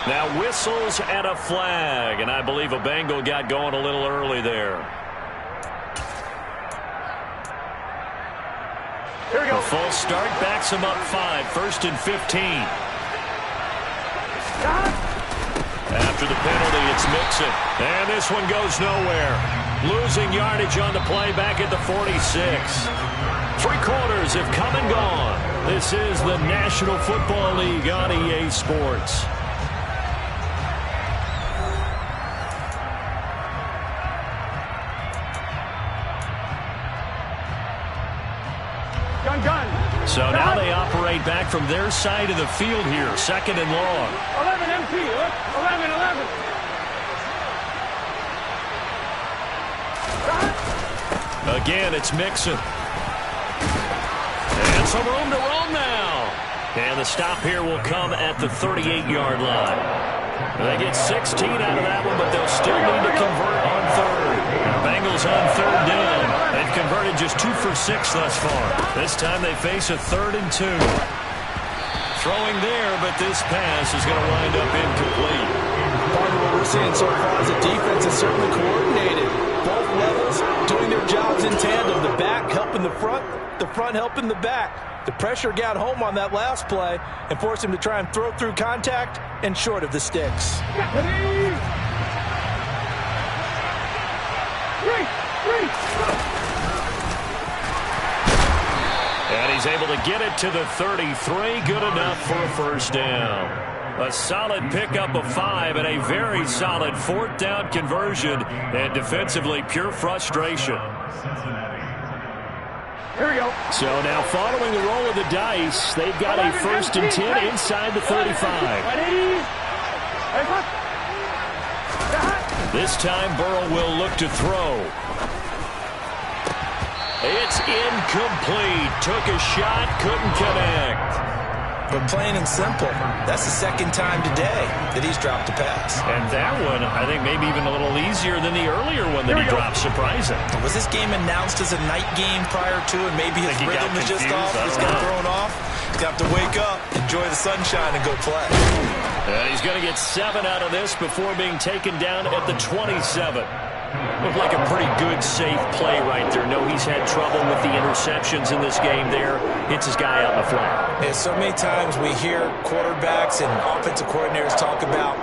Now whistles and a flag, and I believe a Bengal got going a little early there. Here we go. A false start backs him up 5, 1st and 15. After the penalty, it's Mixon. And this one goes nowhere. Losing yardage on the play back at the 46. 3 quarters have come and gone. This is the National Football League on EA Sports. So now they operate back from their side of the field here, 2nd and long. 11 MP, 11. Again, it's Mixon. And some room to roam now. And the stop here will come at the 38-yard line. They get 16 out of that one, but they'll still need to convert on 3rd. Bengals on 3rd down. They've converted just 2 for 6 thus far. This time they face a 3rd and 2. Throwing there, but this pass is going to wind up incomplete. Part of what we're seeing so far is the defense is certainly coordinated. Both levels doing their jobs in tandem. The back helping the front helping the back. The pressure got home on that last play and forced him to try and throw through contact and short of the sticks. And he's able to get it to the 33. Good enough for a 1st down. A solid pickup of 5 and a very solid 4th down conversion. And defensively, pure frustration. Here we go. So now following the roll of the dice, they've got a 1st and 10 inside the 35. This time Burrow will look to throw. It's incomplete. Took a shot, couldn't connect. But plain and simple, that's the 2nd time today that he's dropped a pass. And that one, I think, maybe even a little easier than the earlier one that he dropped. Surprising. Was this game announced as a night game prior to, and maybe his rhythm was just off? He's got thrown off. He's got to wake up, enjoy the sunshine, and go play. And he's going to get 7 out of this before being taken down at the 27. Looked like a pretty good, safe play right there. No, he's had trouble with the interceptions in this game there. Hits his guy out in the flat. Yeah, so many times we hear quarterbacks and offensive coordinators talk about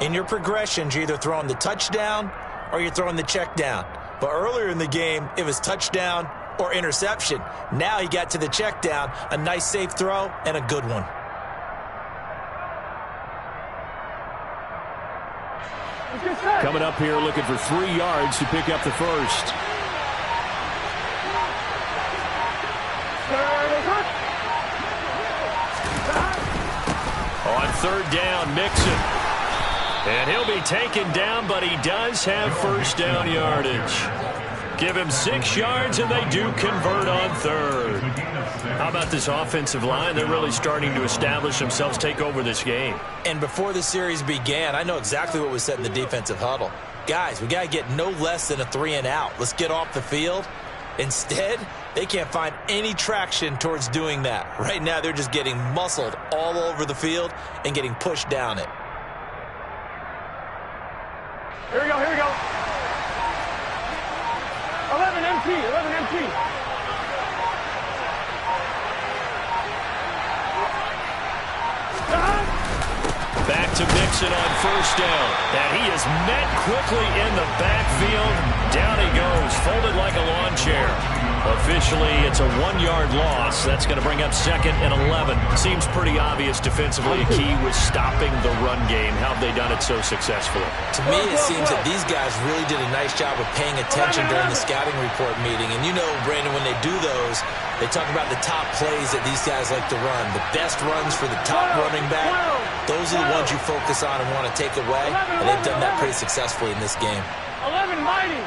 in your progressions, you're either throwing the touchdown or you're throwing the check down. But earlier in the game, it was touchdown or interception. Now he got to the check down, a nice safe throw, and a good one. Coming up here looking for 3 yards to pick up the 1st. On 3rd down, Mixon. And he'll be taken down, but he does have 1st down yardage. Give him 6 yards, and they do convert on 3rd. How about this offensive line? They're really starting to establish themselves, take over this game. And before the series began, I know exactly what was said in the defensive huddle. Guys, we got to get no less than a 3 and out. Let's get off the field. Instead, they can't find any traction towards doing that. Right now, they're just getting muscled all over the field and getting pushed down it. Here we go. 11 MP. Back to Mixon on 1st down. And he is met quickly in the backfield. Down he goes, folded like a lawn chair. Officially, it's a 1-yard loss. That's going to bring up 2nd and 11. Seems pretty obvious defensively. A key was stopping the run game. How have they done it so successfully? To me, it seems that these guys really did a nice job of paying attention during the scouting report meeting. And you know, Brandon, when they do those, they talk about the top plays that these guys like to run. The best runs for the top running back. Those are the ones you focus on and want to take away. And they've done that pretty successfully in this game. 11 mighty.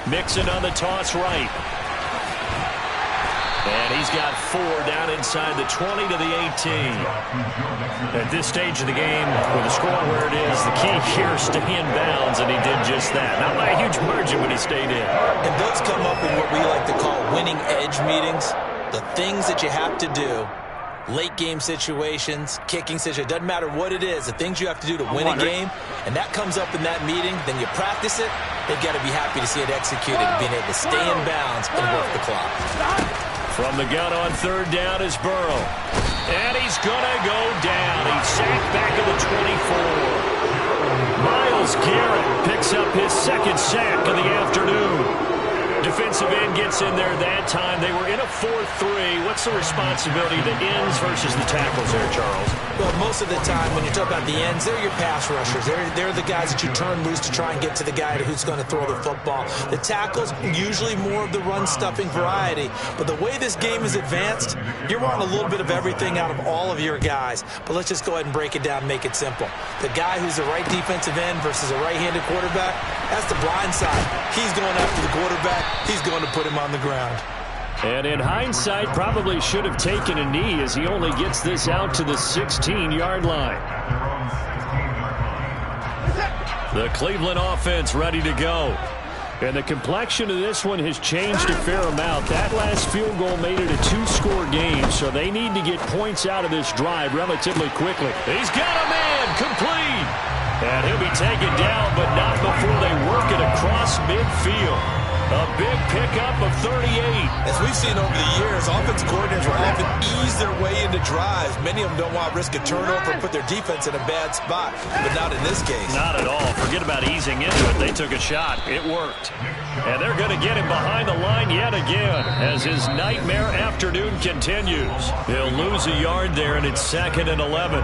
Mixon on the toss right. And he's got 4 down inside the 20 to the 18. At this stage of the game, with the score where it is, the key here is stay in bounds, and he did just that. Not by a huge margin, but he stayed in. And those come up in what we like to call winning edge meetings. The things that you have to do late game situations, kicking situations, doesn't matter what it is, the things you have to do to win a game, and that comes up in that meeting, then you practice it, they've got to be happy to see it executed, being able to stay in bounds and work the clock. From the gun on third down is Burrow. And he's going to go down. He's sacked back at the 24. Myles Garrett picks up his second sack of the afternoon. Defensive end gets in there that time. They were in a 4-3. What's the responsibility of the ends versus the tackles there, Charles? Well, most of the time when you talk about the ends, they're your pass rushers. They're the guys that you turn loose to try and get to the guy who's going to throw the football. The tackles, usually more of the run-stuffing variety. But the way this game is advanced, you're wanting a little bit of everything out of all of your guys. But let's just go ahead and break it down and make it simple. The guy who's the right defensive end versus a right-handed quarterback, that's the blind side. He's going after the quarterback. He's going to put him on the ground. And in hindsight, probably should have taken a knee as he only gets this out to the 16-yard line. The Cleveland offense ready to go. And the complexion of this one has changed a fair amount. That last field goal made it a two-score game, so they need to get points out of this drive relatively quickly. He's got a man complete. And he'll be taken down, but not before they work it across midfield. A big pickup of 38. As we've seen over the years, offensive coordinators will often ease their way into drives. Many of them don't want to risk a turnover and put their defense in a bad spot, but not in this case. Not at all. Forget about easing into it. They took a shot. It worked. And they're going to get him behind the line yet again as his nightmare afternoon continues. He'll lose a yard there, and it's 2nd and 11.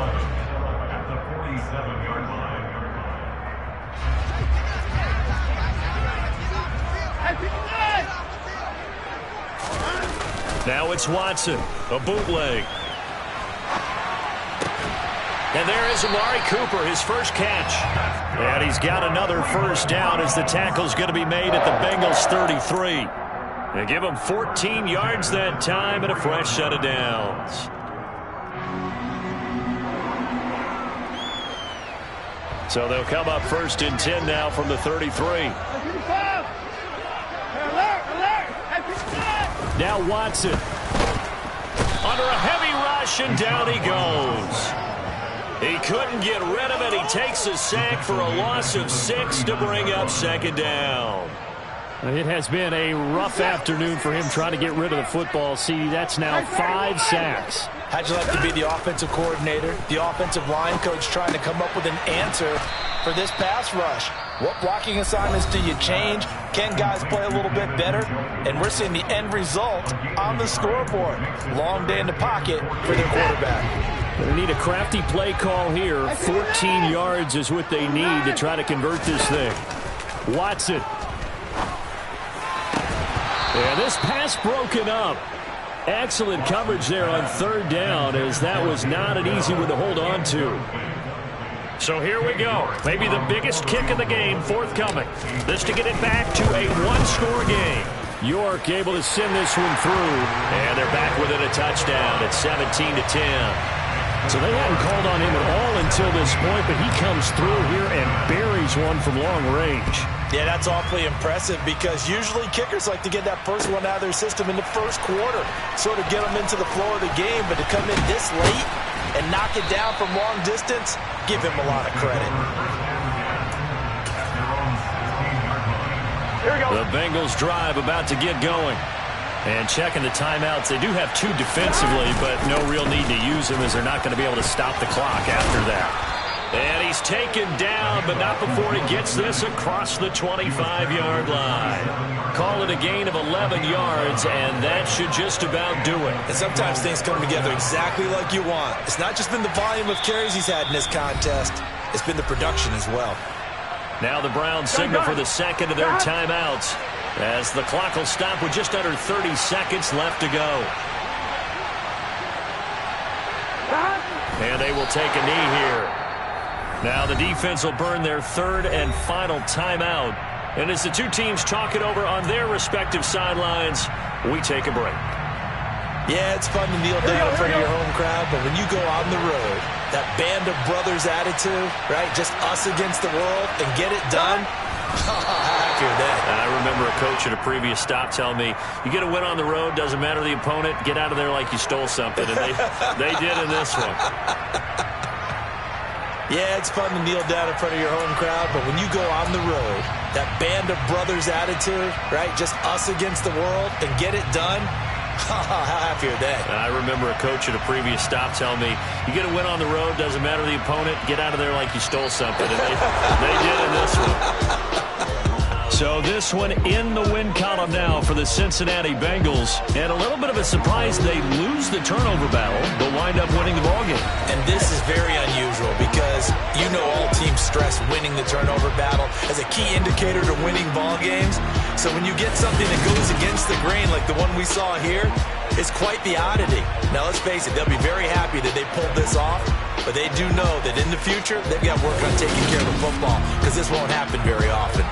Now it's Watson, a bootleg. And there is Amari Cooper, his first catch. And he's got another first down as the tackle's going to be made at the Bengals 33. They give him 14 yards that time and a fresh set of downs. So they'll come up 1st and 10 now from the 33. Now Watson under a heavy rush, and down he goes. He couldn't get rid of it. He takes a sack for a loss of 6 to bring up 2nd down. It has been a rough afternoon for him trying to get rid of the football. See, that's now 5 sacks. How'd you like to be the offensive coordinator, the offensive line coach trying to come up with an answer for this pass rush? What blocking assignments do you change? Can guys play a little bit better? And we're seeing the end result on the scoreboard. Long day in the pocket for their quarterback. They need a crafty play call here. 14 yards is what they need to try to convert this thing. Watson. And this pass broken up. Excellent coverage there on 3rd down, as that was not an easy one to hold on to. So here we go. Maybe the biggest kick of the game forthcoming. This to get it back to a one-score game. York able to send this one through. And they're back within a touchdown at 17-10. So they hadn't called on him at all until this point, but he comes through here and buries one from long range. Yeah, that's awfully impressive because usually kickers like to get that first one out of their system in the first quarter, sort of get them into the flow of the game, but to come in this late and knock it down from long distance, give him a lot of credit. Here we go. The Bengals drive about to get going. And checking the timeouts, they do have 2 defensively, but no real need to use them as they're not going to be able to stop the clock after that. And he's taken down, but not before he gets this across the 25-yard line. Call it a gain of 11 yards, and that should just about do it. And sometimes things come together exactly like you want. It's not just been the volume of carries he's had in this contest. It's been the production as well. Now the Browns signal for the second of their timeouts, as the clock will stop with just under 30 seconds left to go. And they will take a knee here. Now the defense will burn their 3rd and final timeout. And as the two teams talk it over on their respective sidelines, we take a break. Yeah, it's fun to kneel down in front of your home crowd, but when you go on the road, that band of brothers attitude, right, just us against the world and get it done, Happy with that. I remember a coach at a previous stop telling me, you get a win on the road, doesn't matter the opponent, get out of there like you stole something. And they did in this one. Yeah, it's fun to kneel down in front of your home crowd, but when you go on the road, that band of brothers attitude, right, just us against the world, and get it done, how happy are they? I remember a coach at a previous stop telling me, you get a win on the road, doesn't matter the opponent, get out of there like you stole something. And they did in this one. So this one in the win column now for the Cincinnati Bengals. And a little bit of a surprise, they lose the turnover battle, but wind up winning the ballgame. And this is very unusual because you know all teams stress winning the turnover battle as a key indicator to winning ball games. So when you get something that goes against the grain like the one we saw here, it's quite the oddity. Now let's face it, they'll be very happy that they pulled this off, but they do know that in the future they've got to work on taking care of the football because this won't happen very often.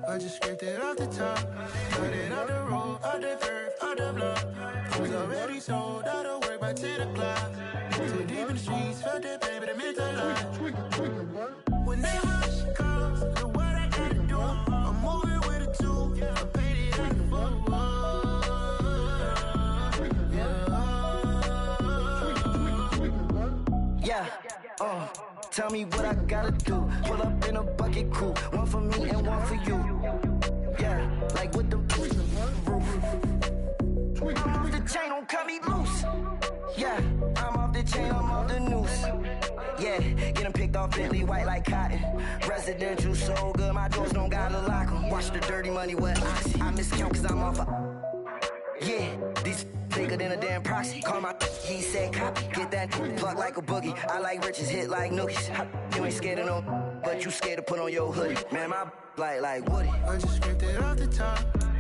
I just scraped it off the top, put it on the road, on the curve, on the block. Was already sold, out of work by 10 o'clock. Too deep in the streets, felt that pain, but it meant a lot. Whenever she calls, look what I gotta do. I'm moving with a two, I paid it out the phone. Yeah, tell me what I gotta do. Pull up in a bucket crew, one for me and one for you. Yeah, like with the roof. I'm off the chain, don't cut me loose. Yeah, I'm off the chain, I'm off the noose. Yeah, get them picked off Bentley white like cotton. Residential so good, my doors don't gotta lock them. Watch the dirty money with oxy. I miscount cause I'm off yeah, these bigger than a damn proxy. Call my he said copy. Get that plug like a boogie. I like riches, hit like nookies. You ain't scared of no, but you scared to put on your hoodie. Man, my like Woody. I just scraped it off the top.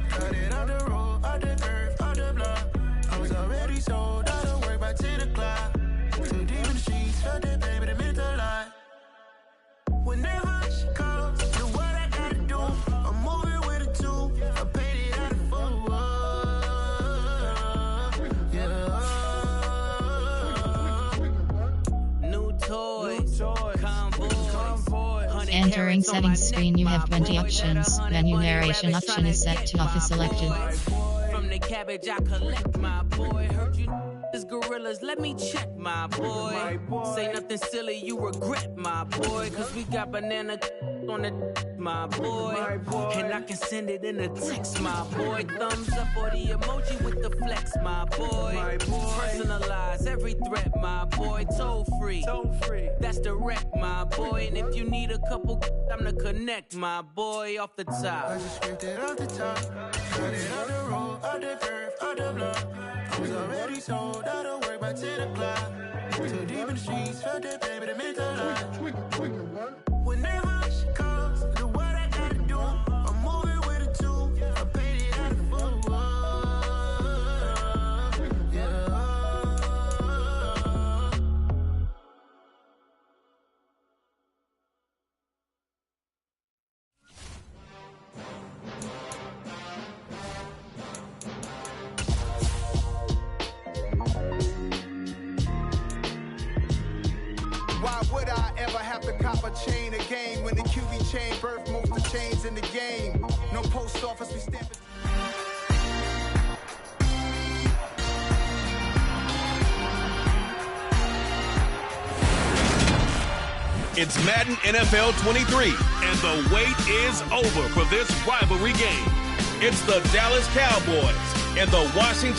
Cut it on the road, on the curve, on the block. I was already sold, out of work by 10 o'clock. Too deep in the sheets, felt that baby, that meant a lot. Whenever she calls, do what I gotta do. I'm moving with a two. I paid it out of full. Yeah. New toys, convoy. Entering settings screen, you have 20 options. Menu narration option is set to office selected. From the cabbage I collect, my boy. Heard you is gorillas, let me check, my boy. Say nothing silly, you regret, my boy. Cause we got banana on the my boy. And I can send it in a text, my boy. Thumbs up or the emoji with the flex, my boy. Personalize every threat, my boy. Toll free, that's direct, my boy. And if you need a couple, I'm to connect, my boy. Off the top, I just scraped it off the top. Cut it on the road, on the curve, on the block. I was already sold, out of work by 10 o'clock. Too deep in the streets, felt that baby, that meant a lot. Whenever she calls, do what I gotta do. I'm moving with a two. I paid it out of full. Yeah. Why would I ever have to cop a chain again when the QB chain birthed most of the chains in the game? No post office, we stamp it. It's Madden NFL 23, and the wait is over for this rivalry game. It's the Dallas Cowboys and the Washington